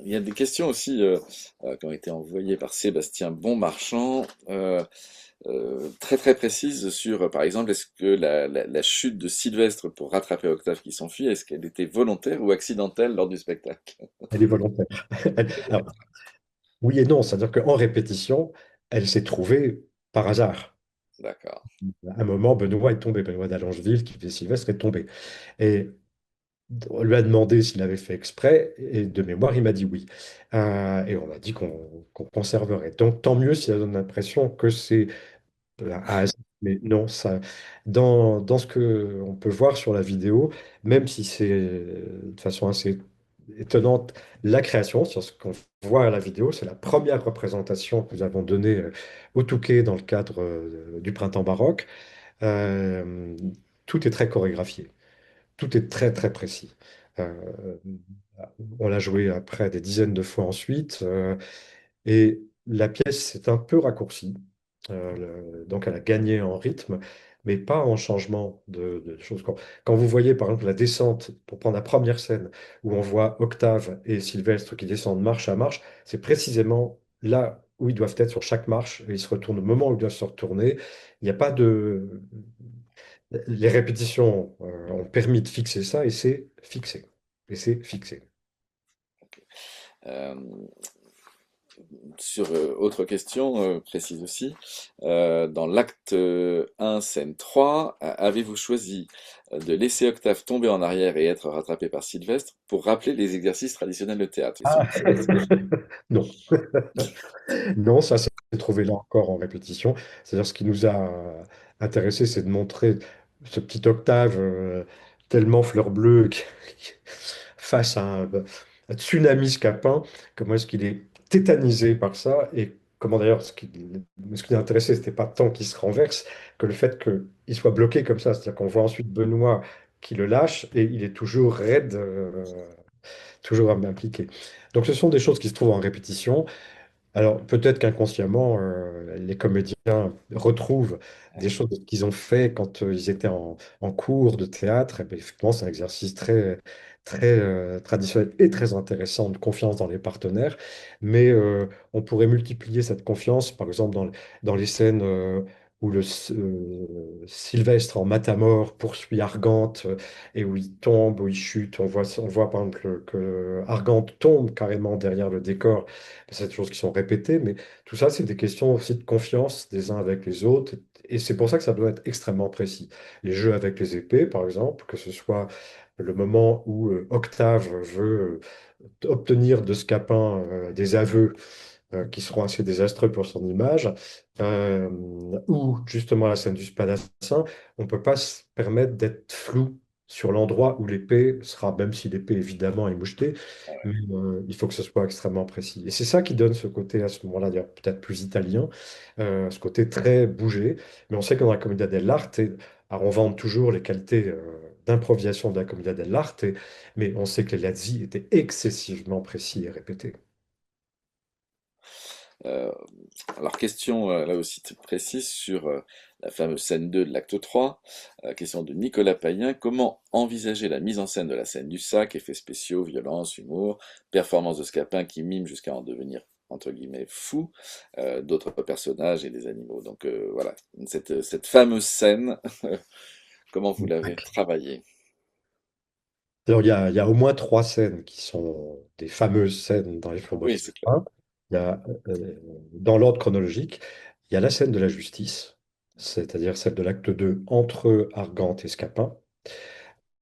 A: il y a des questions aussi qui ont été envoyées par Sébastien Bonmarchand, très très précises sur, par exemple, est-ce que la chute de Sylvestre pour rattraper Octave qui s'enfuit, est-ce qu'elle était volontaire ou accidentelle lors du spectacle?
B: Elle est volontaire. Alors, oui et non, c'est-à-dire qu'en répétition, elle s'est trouvée par hasard.
A: D'accord.
B: À un moment, Benoît est tombé, Benoît d'Allongeville, qui fait Sylvestre, est tombé. Et on lui a demandé s'il avait fait exprès, et de mémoire, il m'a dit oui. Et on a dit qu'on conserverait. Donc, tant mieux si ça donne l'impression que c'est un hasard. Mais non, dans ce que on peut voir sur la vidéo, même si c'est de façon assez étonnante, la création, sur ce qu'on voit à la vidéo, c'est la première représentation que nous avons donnée au Touquet dans le cadre du Printemps baroque. Euh, Tout est très chorégraphié. Tout est très très précis. Euh, on l'a joué après des dizaines de fois ensuite. Et la pièce s'est un peu raccourcie. Donc elle a gagné en rythme, mais pas en changement de choses. Quand vous voyez par exemple la descente, pour prendre la première scène, où on voit Octave et Sylvestre qui descendent marche à marche, c'est précisément là où ils doivent être sur chaque marche, et ils se retournent au moment où ils doivent se retourner. Il n'y a pas de... Les répétitions ont permis de fixer ça, et c'est fixé. Et c'est fixé.
A: Euh, Sur autre question précise aussi, dans l'acte 1, scène 3, avez-vous choisi de laisser Octave tomber en arrière et être rattrapé par Sylvestre pour rappeler les exercices traditionnels de théâtre? Question
B: Ah,
A: piège.
B: non. Non, ça s'est trouvé là encore en répétition. C'est-à-dire ce qui nous a intéressé, c'est de montrer ce petit Octave tellement fleur bleue face à un tsunami scapin, comment est-ce qu'il est tétanisé par ça et comment d'ailleurs ce qui l'a intéressé, c'était pas tant qu'il se renverse que le fait qu'il soit bloqué comme ça. C'est-à-dire qu'on voit ensuite Benoît qui le lâche et il est toujours raide, toujours impliqué. Donc ce sont des choses qui se trouvent en répétition. Alors, peut-être qu'inconsciemment, les comédiens retrouvent des choses qu'ils ont fait quand ils étaient en cours de théâtre. Et bien, effectivement, c'est un exercice très, très traditionnel et très intéressant de confiance dans les partenaires. Mais on pourrait multiplier cette confiance, par exemple, dans les scènes où Sylvestre en Matamore poursuit Argante et où il tombe, où il chute. On voit par exemple que Argante tombe carrément derrière le décor. C'est des choses qui sont répétées, mais tout ça, c'est des questions aussi de confiance des uns avec les autres. Et c'est pour ça que ça doit être extrêmement précis. Les jeux avec les épées, par exemple, que ce soit le moment où Octave veut obtenir de Scapin des aveux qui seront assez désastreux pour son image, euh, ou justement la scène du spadassin, on ne peut pas se permettre d'être flou sur l'endroit où l'épée sera, même si l'épée évidemment est mouchetée, mais il faut que ce soit extrêmement précis. Et c'est ça qui donne ce côté à ce moment-là, d'ailleurs peut-être plus italien, ce côté très bougé. Mais on sait que dans la Commedia dell'arte, alors on vante toujours les qualités d'improvisation de la Commedia dell'arte, mais on sait que les Lazzi étaient excessivement précis et répétés.
A: Euh, alors, question là aussi précise sur la fameuse scène 2 de l'acte 3. Question de Nicolas Payen. Comment envisager la mise en scène de la scène du sac, effets spéciaux, violence, humour, performance de Scapin qui mime jusqu'à en devenir entre guillemets fou, d'autres personnages et des animaux. Donc voilà, cette fameuse scène, comment vous l'avez travaillée?
B: Alors, il y a au moins trois scènes qui sont des fameuses scènes dans les Flambeaux de
A: Oui, c'est clair.
B: Scapin. Il y a, dans l'ordre chronologique, il y a la scène de la justice, c'est-à-dire celle de l'acte 2 entre Argante et Scapin,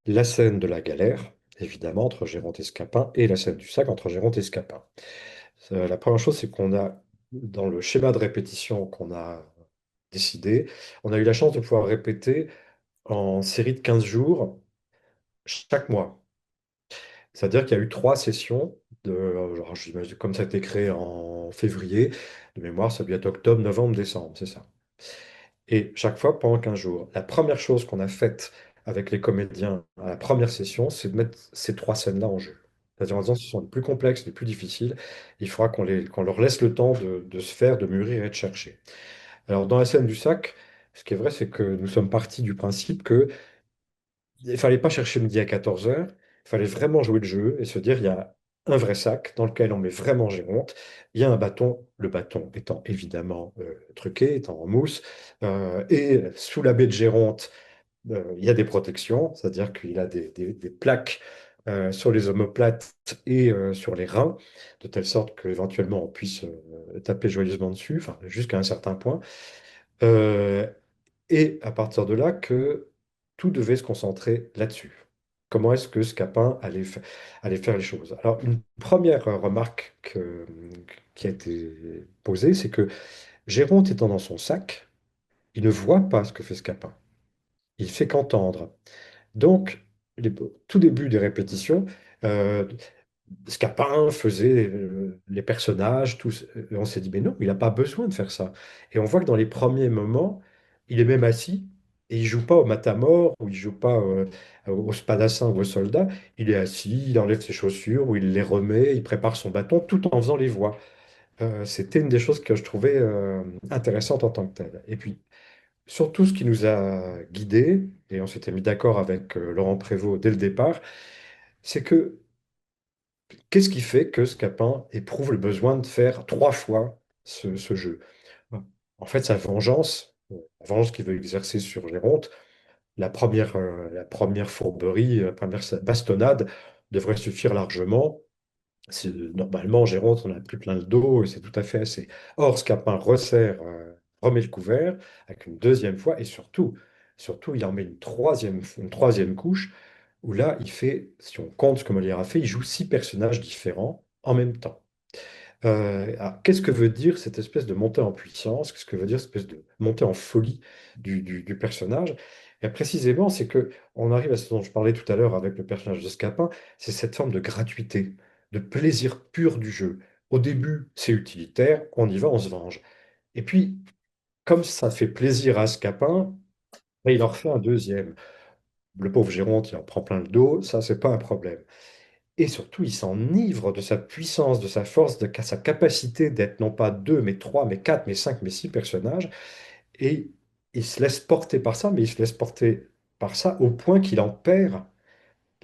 B: la scène de la galère, évidemment, entre Géronte et Scapin, et la scène du sac entre Géronte et Scapin. La première chose, c'est qu'on a, dans le schéma de répétition qu'on a décidé, on a eu la chance de pouvoir répéter en série de 15 jours chaque mois. C'est-à-dire qu'il y a eu trois sessions genre, j'imagine, comme ça a été créé en février, de mémoire, ça doit être octobre, novembre, décembre, c'est ça. Et chaque fois pendant 15 jours. La première chose qu'on a faite avec les comédiens à la première session, c'est de mettre ces trois scènes-là en jeu. C'est-à-dire en disant ce sont les plus complexes, les plus difficiles. Il faudra qu'on leur laisse le temps de se faire, de mûrir et de chercher. Alors dans la scène du sac, ce qui est vrai, c'est que nous sommes partis du principe que il fallait pas chercher midi à 14 heures, il fallait vraiment jouer le jeu et se dire, il y a un vrai sac dans lequel on met vraiment Géronte, il y a un bâton, le bâton étant évidemment truqué, étant en mousse, et sous la baie de Géronte, il y a des protections, c'est-à-dire qu'il a des plaques sur les omoplates et sur les reins, de telle sorte qu'éventuellement on puisse taper joyeusement dessus, enfin jusqu'à un certain point. Euh, et à partir de là, que tout devait se concentrer là-dessus. Comment est-ce que Scapin allait faire les choses? Alors, une première remarque qui a été posée, c'est que Géronte étant dans son sac, il ne voit pas ce que fait Scapin. Il fait qu'entendre. Donc, les, tout début des répétitions, euh, Scapin faisait les personnages, tous. On s'est dit, mais non, il n'a pas besoin de faire ça. Et on voit que dans les premiers moments, il est même assis et il joue pas au matamor ou il joue pas au spadassin ou au soldat. Il est assis, il enlève ses chaussures ou il les remet, il prépare son bâton tout en faisant les voix. C'était une des choses que je trouvais intéressante en tant que telle. Et puis, surtout, ce qui nous a guidés, et on s'était mis d'accord avec Laurent Prévost dès le départ, c'est que qu'est-ce qui fait que Scapin éprouve le besoin de faire trois fois ce jeu? En fait, la vengeance qu'il veut exercer sur Géronte, la première fourberie, la première bastonnade devrait suffire largement. Normalement, Géronte, on n'a plus plein le dos et c'est tout à fait assez. Or, Scapin resserre, remet le couvert avec une deuxième fois et surtout, il en met une troisième couche où là, il fait, si on compte ce que Molière a fait, il joue six personnages différents en même temps. Alors, qu'est-ce que veut dire cette espèce de montée en puissance? Qu'est-ce que veut dire cette espèce de montée en folie du personnage? Et précisément, c'est que on arrive à ce dont je parlais tout à l'heure avec le personnage de Scapin, c'est cette forme de gratuité, de plaisir pur du jeu. Au début, c'est utilitaire, on y va, on se venge. Et puis, comme ça fait plaisir à Scapin, ben, il en refait un deuxième. Le pauvre Géronte, il en prend plein le dos, ça, c'est pas un problème. Et surtout, il s'enivre de sa puissance, de sa force, de sa capacité d'être non pas deux, mais trois, mais quatre, mais cinq, mais six personnages. Et il se laisse porter par ça, mais il se laisse porter par ça au point qu'il en perd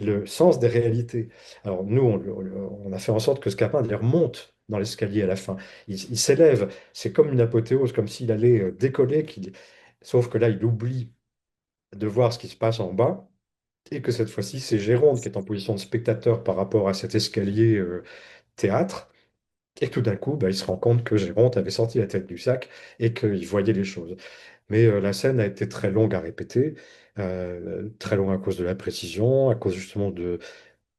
B: le sens des réalités. Alors nous, on a fait en sorte que Scapin d'ailleurs monte dans l'escalier à la fin. Il s'élève, c'est comme une apothéose, comme s'il allait décoller, sauf que là, il oublie de voir ce qui se passe en bas. Et que cette fois-ci, c'est Géronte qui est en position de spectateur par rapport à cet escalier théâtre. Et tout d'un coup, bah, il se rend compte que Géronte avait sorti la tête du sac et qu'il voyait les choses. Mais la scène a été très longue à répéter, très longue à cause de la précision, à cause justement de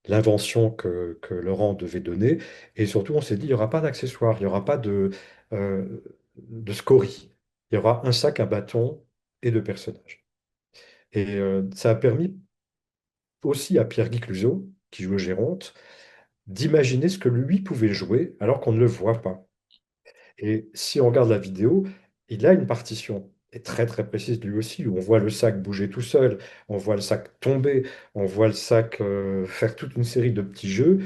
B: l'invention que Laurent devait donner. Et surtout, on s'est dit, il n'y aura pas d'accessoires, il n'y aura pas de scories. Il y aura un sac, un bâton et deux personnages. Et ça a permis aussi à Pierre-Guy Cluzot, qui joue Géronte, d'imaginer ce que lui pouvait jouer alors qu'on ne le voit pas. Et si on regarde la vidéo, il a une partition, et très très précise lui aussi, où on voit le sac bouger tout seul, on voit le sac tomber, on voit le sac faire toute une série de petits jeux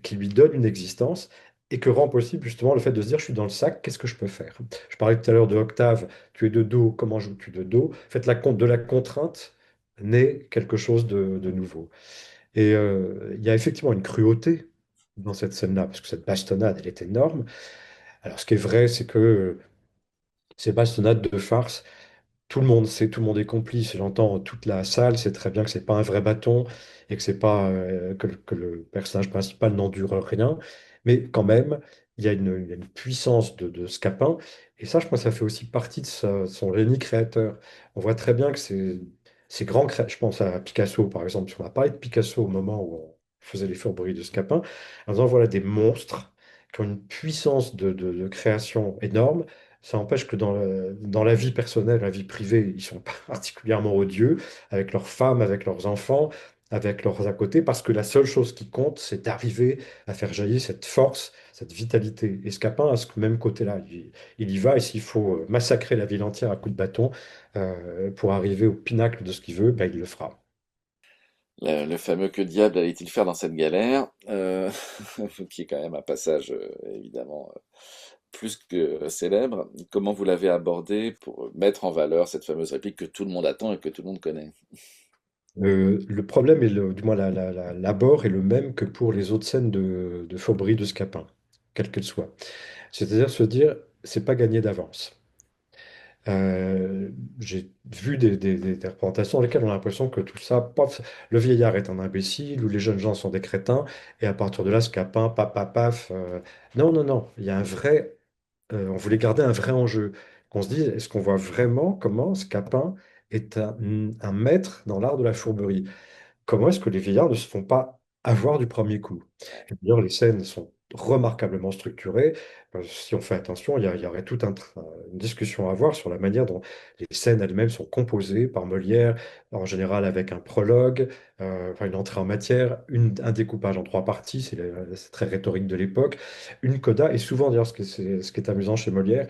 B: qui lui donnent une existence et que rend possible justement le fait de se dire, je suis dans le sac, qu'est-ce que je peux faire? Je parlais tout à l'heure de Octave, tu es de dos, comment joues-tu de dos? En fait, de la contrainte naît quelque chose de nouveau. Et il y a effectivement une cruauté dans cette scène-là, parce que cette bastonnade, elle est énorme. Alors, ce qui est vrai, c'est que ces bastonnades de farce, tout le monde sait, tout le monde est complice. J'entends toute la salle sait très bien que c'est pas un vrai bâton et que c'est pas que le personnage principal n'endure rien. Mais quand même, il y a une puissance de Scapin. Et ça, je pense, ça fait aussi partie de son génie créateur. On voit très bien que ces grands je pense à Picasso, par exemple. On a parlé de Picasso au moment où on faisait les fourberies de Scapin, en disant voilà des monstres qui ont une puissance de création énorme. Ça n'empêche que dans la vie personnelle, la vie privée, ils sont particulièrement odieux avec leurs femmes, avec leurs enfants, avec leurs à côté, parce que la seule chose qui compte, c'est d'arriver à faire jaillir cette force, cette vitalité. Et Scapin a ce même côté-là. Il y va, et s'il faut massacrer la ville entière à coups de bâton pour arriver au pinacle de ce qu'il veut, ben, il le fera.
A: Le fameux que diable allait-il faire dans cette galère, qui est quand même un passage évidemment plus que célèbre. Comment vous l'avez abordé pour mettre en valeur cette fameuse réplique que tout le monde attend et que tout le monde connaît?
B: Le problème, du moins l'abord, est le même que pour les autres scènes de Faubery de Scapin, quelle qu'elle soit. C'est-à-dire se dire, c'est pas gagné d'avance. Euh, j'ai vu des représentations dans lesquelles on a l'impression que tout ça, paf, le vieillard est un imbécile ou les jeunes gens sont des crétins, et à partir de là, Scapin, paf, paf, paf. Non, non, non, il y a un vrai. On voulait garder un vrai enjeu. Qu'on se dise, est-ce qu'on voit vraiment comment Scapin est un maître dans l'art de la fourberie? Comment est-ce que les vieillards ne se font pas avoir du premier coup? Et d'ailleurs, les scènes sont remarquablement structurées. Si on fait attention, il y aurait toute une discussion à avoir sur la manière dont les scènes elles-mêmes sont composées par Molière, en général avec un prologue, enfin une entrée en matière, un découpage en trois parties, c'est très rhétorique de l'époque, une coda, et souvent d'ailleurs ce qui est amusant chez Molière,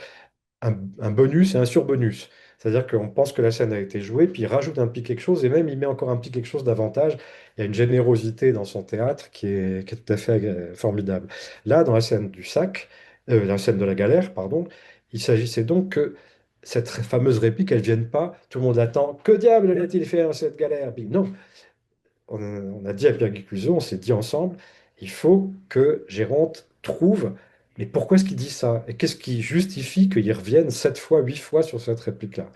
B: un bonus et un surbonus. C'est-à-dire qu'on pense que la scène a été jouée, puis il rajoute un petit quelque chose, et même il met encore un petit quelque chose davantage. Il y a une générosité dans son théâtre qui est tout à fait formidable. Là, dans la scène du sac, la scène de la galère, pardon, il s'agissait donc que cette fameuse réplique, elle ne vienne pas, tout le monde l'attend. Que diable a-t-il fait dans cette galère? Puis non, on a dit à Pierre Guécuzot, on s'est dit ensemble, il faut que Géronte trouve, mais pourquoi est-ce qu'il dit ça? Et qu'est-ce qui justifie qu'il revienne 7 fois, 8 fois sur cette réplique-là?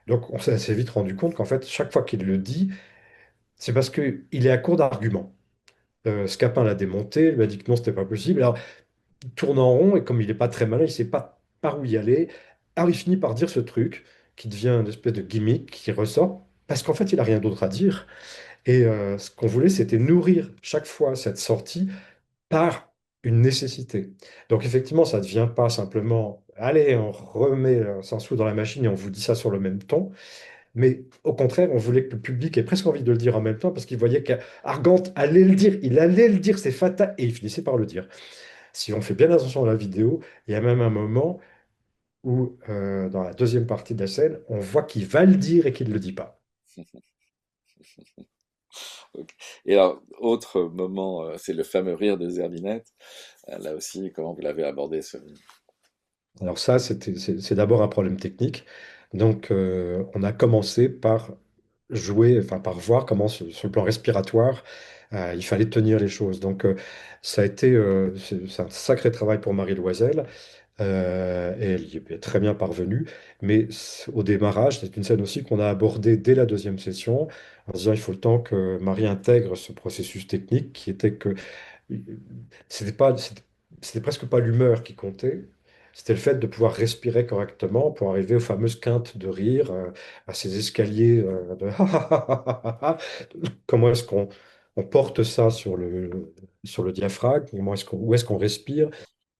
B: Donc on s'est assez vite rendu compte qu'en fait, chaque fois qu'il le dit, c'est parce qu'il est à court d'arguments. Scapin l'a démonté, lui a dit que non, c'était pas possible. Alors, il tourne en rond, et comme il n'est pas très malin, il ne sait pas par où y aller. Alors, il finit par dire ce truc qui devient une espèce de gimmick qui ressort, parce qu'en fait, il n'a rien d'autre à dire. Et ce qu'on voulait, c'était nourrir chaque fois cette sortie par une nécessité. Donc effectivement, ça ne devient pas simplement, allez, on remet 100 sous dans la machine et on vous dit ça sur le même ton, mais au contraire, on voulait que le public ait presque envie de le dire en même temps parce qu'il voyait qu'Argante allait le dire, il allait le dire, c'est fatal, et il finissait par le dire. Si on fait bien attention à la vidéo, il y a même un moment où, dans la deuxième partie de la scène, on voit qu'il va le dire et qu'il ne le dit pas.
A: Ok. Et alors, autre moment, c'est le fameux rire de Zerbinette. Là aussi, comment vous l'avez abordé ce...
B: Alors ça, c'est d'abord un problème technique. Donc, on a commencé par jouer, enfin par voir comment, sur le plan respiratoire, il fallait tenir les choses. Donc, ça a été c'est un sacré travail pour Marie Loisel, et elle y est très bien parvenue. Mais au démarrage, c'est une scène aussi qu'on a abordée dès la deuxième session, en disant il faut le temps que Marie intègre ce processus technique qui était que c'était presque pas l'humeur qui comptait, c'était le fait de pouvoir respirer correctement pour arriver aux fameuses quintes de rire, à ces escaliers de comment est-ce qu'on on porte ça sur le diaphragme, où est-ce qu'on respire,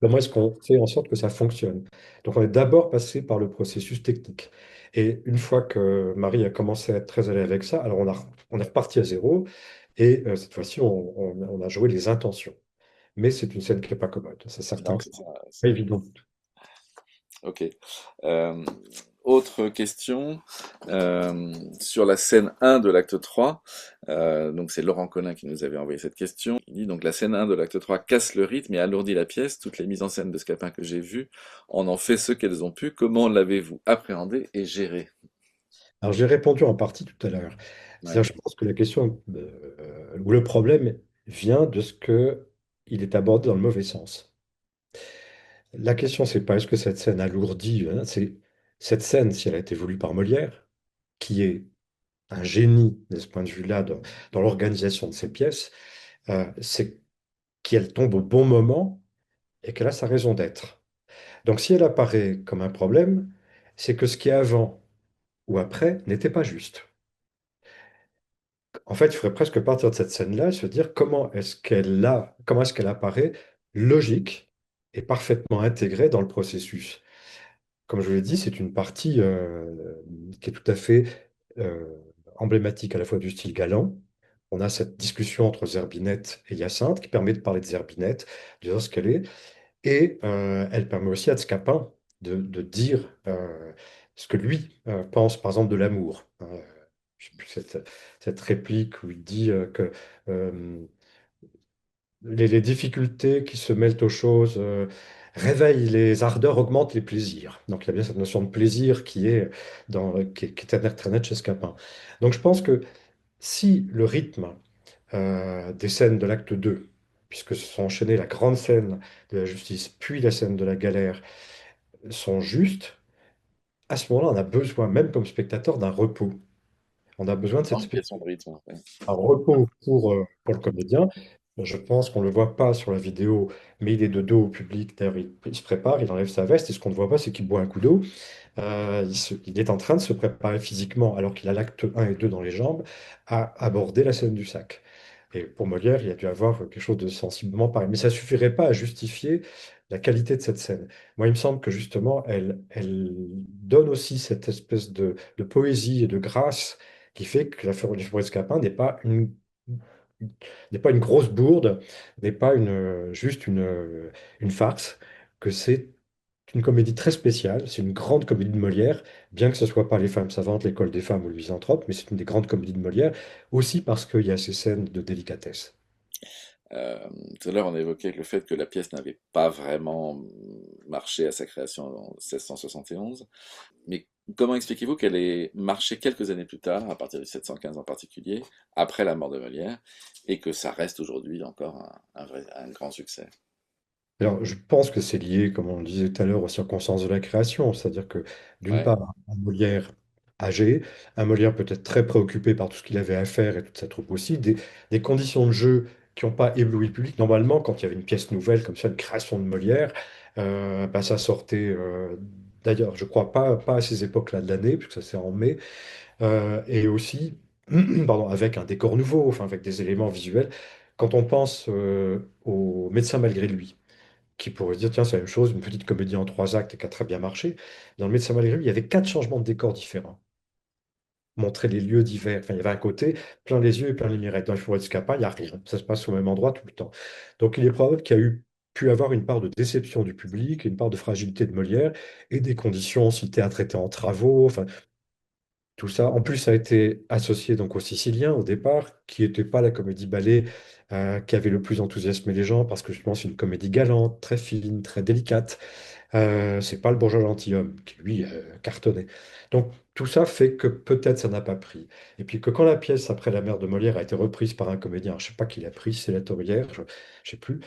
B: comment est-ce qu'on fait en sorte que ça fonctionne. Donc on est d'abord passé par le processus technique. Et une fois que Marie a commencé à être très à l'aise avec ça, alors on est reparti à zéro, et cette fois-ci on a joué les intentions. Mais c'est une scène qui n'est pas commode. C'est certain
A: Non,
B: que
A: c'est
B: c'est
A: ça.
B: pas évident.
A: Ok. Euh, Autre question, sur la scène 1 de l'acte 3, donc c'est Laurent Collin qui nous avait envoyé cette question. Il dit donc la scène 1 de l'acte 3 casse le rythme et alourdit la pièce. Toutes les mises en scène de Scapin que j'ai vues en ont fait ce qu'elles ont pu. Comment l'avez-vous appréhendé et géré?
B: Alors j'ai répondu en partie tout à l'heure.
A: Ouais.
B: C'est-à-dire, je pense que la question ou le problème vient de ce que il est abordé dans le mauvais sens. La question, c'est pas est-ce que cette scène alourdit, hein, c'est cette scène, si elle a été voulue par Molière, qui est un génie de ce point de vue-là dans l'organisation de ses pièces, c'est qu'elle tombe au bon moment et qu'elle a sa raison d'être. Donc si elle apparaît comme un problème, c'est que ce qui est avant ou après n'était pas juste. En fait, il faudrait presque partir de cette scène-là et se dire comment est-ce qu'elle apparaît logique et parfaitement intégrée dans le processus. Comme je vous l'ai dit, c'est une partie qui est tout à fait euh, emblématique à la fois du style galant. On a cette discussion entre Zerbinette et Hyacinthe qui permet de parler de Zerbinette, de dire ce qu'elle est, et elle permet aussi à Scapin de dire ce que lui pense, par exemple, de l'amour. Je sais plus cette réplique où il dit que euh, les difficultés qui se mêlent aux choses réveillent les ardeurs, augmentent les plaisirs. Donc il y a bien cette notion de plaisir qui est très nette chez Scapin. Donc je pense que si le rythme des scènes de l'acte 2, puisque se sont enchaînées la grande scène de la justice, puis la scène de la galère, sont justes, à ce moment-là, on a besoin, même comme spectateur, d'un repos. On a besoin de
A: Non,
B: cette
A: une
B: espèce
A: question de rythme. Ouais.
B: un repos pour le comédien. Je pense qu'on ne le voit pas sur la vidéo, mais il est de dos au public. D'ailleurs, il se prépare, il enlève sa veste, et ce qu'on ne voit pas, c'est qu'il boit un coup d'eau. Il est en train de se préparer physiquement, alors qu'il a l'acte 1 et 2 dans les jambes, à aborder la scène du sac. Et pour Molière, il y a dû avoir quelque chose de sensiblement pareil. Mais ça ne suffirait pas à justifier la qualité de cette scène. Moi, il me semble que justement, elle donne aussi cette espèce de poésie et de grâce qui fait que la Forêt Scapin n'est pas une grosse bourde, n'est pas juste une farce, que c'est C'est une comédie très spéciale, c'est une grande comédie de Molière, bien que ce soit pas Les Femmes savantes, L'école des femmes ou Le Misanthrope, mais c'est une des grandes comédies de Molière, aussi parce qu'il y a ces scènes de délicatesse.
A: Euh, Tout à l'heure, on a évoqué le fait que la pièce n'avait pas vraiment marché à sa création en 1671. Mais comment expliquez-vous qu'elle ait marché quelques années plus tard, à partir de 715 en particulier, après la mort de Molière, et que ça reste aujourd'hui encore un grand succès?
B: Alors, je pense que c'est lié, comme on le disait tout à l'heure, aux circonstances de la création. C'est-à-dire que, d'une
A: Ouais.
B: part, un Molière âgé, un Molière peut-être très préoccupé par tout ce qu'il avait à faire et toute sa troupe aussi, des conditions de jeu qui n'ont pas ébloui le public. Normalement, quand il y avait une pièce nouvelle, comme ça, une création de Molière, bah, ça sortait, d'ailleurs, je crois pas à ces époques-là de l'année, puisque ça c'est en mai, et aussi, pardon, avec un décor nouveau, enfin, avec des éléments visuels. Quand on pense au Médecin malgré lui, qui pourrait se dire, tiens, c'est la même chose, une petite comédie en 3 actes et qui a très bien marché. Dans Le Médecin malgré lui, il y avait 4 changements de décors différents, montrer les lieux divers. Enfin, il y avait un côté plein les yeux et plein les mirettes. Dans Les Forêts d'Escapin, il n'y a rien. Ça se passe au même endroit tout le temps. Donc, il est probable qu'il y a pu avoir une part de déception du public, une part de fragilité de Molière et des conditions, si le théâtre était en travaux, enfin, tout ça. En plus, ça a été associé donc aux Siciliens au départ, qui n'était pas la comédie ballet qui avait le plus enthousiasmé les gens, parce que je pense une comédie galante, très fine, très délicate. C'est pas le bourgeois gentilhomme qui, lui, cartonnait. Donc, tout ça fait que peut-être ça n'a pas pris. Et puis que quand la pièce, après La Mère de Molière, a été reprise par un comédien, je sais pas qui l'a pris, c'est La Tourière, je sais plus,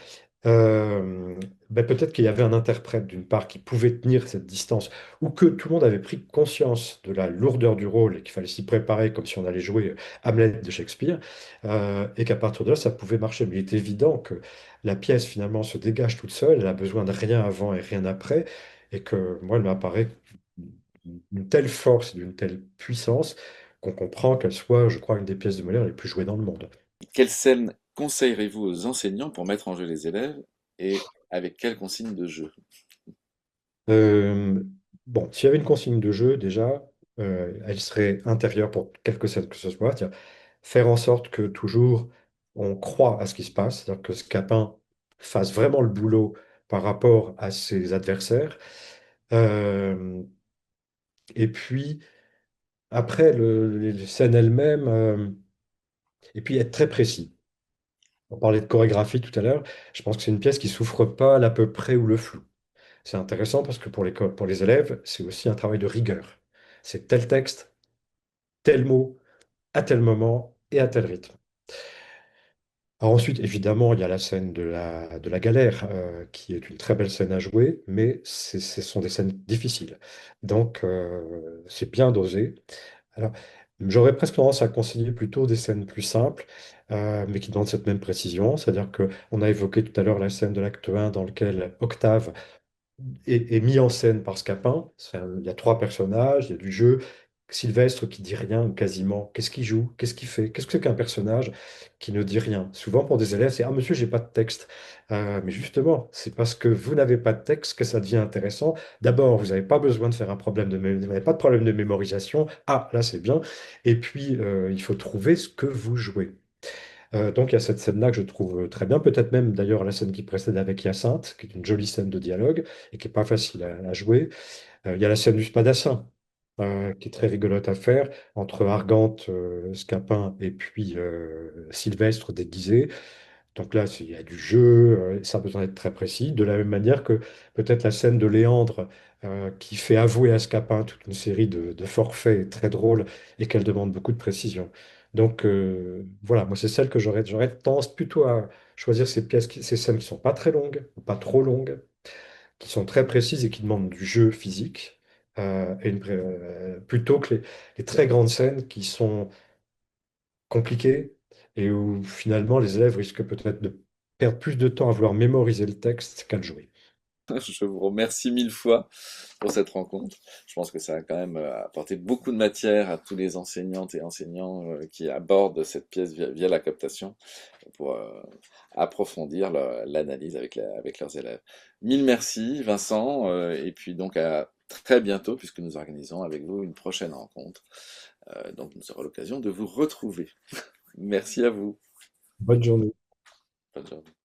B: euh, ben peut-être qu'il y avait un interprète, d'une part, qui pouvait tenir cette distance, ou que tout le monde avait pris conscience de la lourdeur du rôle et qu'il fallait s'y préparer comme si on allait jouer Hamlet de Shakespeare, et qu'à partir de là, ça pouvait marcher. Mais il est évident que la pièce finalement se dégage toute seule, elle a besoin de rien avant et rien après, et que moi, elle m'apparaît d'une telle force, d'une telle puissance, qu'on comprend qu'elle soit, je crois, une des pièces de Molière les plus jouées dans le monde.
A: Quelle scène conseillerez-vous aux enseignants pour mettre en jeu les élèves et avec quelle consigne de jeu?
B: Euh, bon, s'il y avait une consigne de jeu, déjà, elle serait intérieure pour quelque chose que ce soit, c'est-à-dire faire en sorte que toujours on croit à ce qui se passe, c'est-à-dire que Scapin fasse vraiment le boulot par rapport à ses adversaires. Euh, et puis, après, les scènes elles-mêmes, et puis être très précis. On parlait de chorégraphie tout à l'heure, je pense que c'est une pièce qui souffre pas l'à peu près ou le flou. C'est intéressant parce que pour les élèves, c'est aussi un travail de rigueur. C'est tel texte, tel mot, à tel moment et à tel rythme. Alors ensuite, évidemment, il y a la scène de la galère, qui est une très belle scène à jouer, mais ce sont des scènes difficiles. Donc, c'est bien dosé. Alors, j'aurais presque tendance à conseiller plutôt des scènes plus simples, mais qui demandent cette même précision. C'est-à-dire que on a évoqué tout à l'heure la scène de l'acte 1 dans lequel Octave est mis en scène par Scapin. Il y a 3 personnages, il y a du jeu. Sylvestre qui dit rien ou quasiment. Qu'est-ce qu'il joue? Qu'est-ce qu'il fait? Qu'est-ce que c'est qu'un personnage qui ne dit rien? Souvent pour des élèves, c'est ah monsieur, j'ai pas de texte. Mais justement, c'est parce que vous n'avez pas de texte que ça devient intéressant. D'abord, vous n'avez pas besoin de faire un problème vous n'avez pas de problème de mémorisation. Ah, là c'est bien. Et puis, il faut trouver ce que vous jouez. Donc il y a cette scène-là que je trouve très bien, peut-être même d'ailleurs la scène qui précède avec Hyacinthe, qui est une jolie scène de dialogue et qui n'est pas facile à jouer. Il y a la scène du Spadassin, qui est très rigolote à faire, entre Argante, Scapin et puis Sylvestre déguisé. Donc là, il y a du jeu, ça a besoin d'être très précis. De la même manière que peut-être la scène de Léandre, qui fait avouer à Scapin toute une série de forfaits très drôles et qu'elle demande beaucoup de précision. Donc voilà, moi c'est celle que j'aurais tendance plutôt à choisir ces pièces, ces scènes qui sont pas très longues, ou pas trop longues, qui sont très précises et qui demandent du jeu physique, plutôt que les très grandes scènes qui sont compliqué et où finalement les élèves risquent peut-être de perdre plus de temps à vouloir mémoriser le texte qu'à le jouer.
A: Je vous remercie mille fois pour cette rencontre. Je pense que ça a quand même apporté beaucoup de matière à tous les enseignantes et enseignants qui abordent cette pièce via la captation pour approfondir l'analyse avec leurs élèves. Mille merci, Vincent, et puis donc à très bientôt puisque nous organisons avec vous une prochaine rencontre. Donc nous aurons l'occasion de vous retrouver. Merci à vous.
B: Bonne journée.
A: Bonne journée.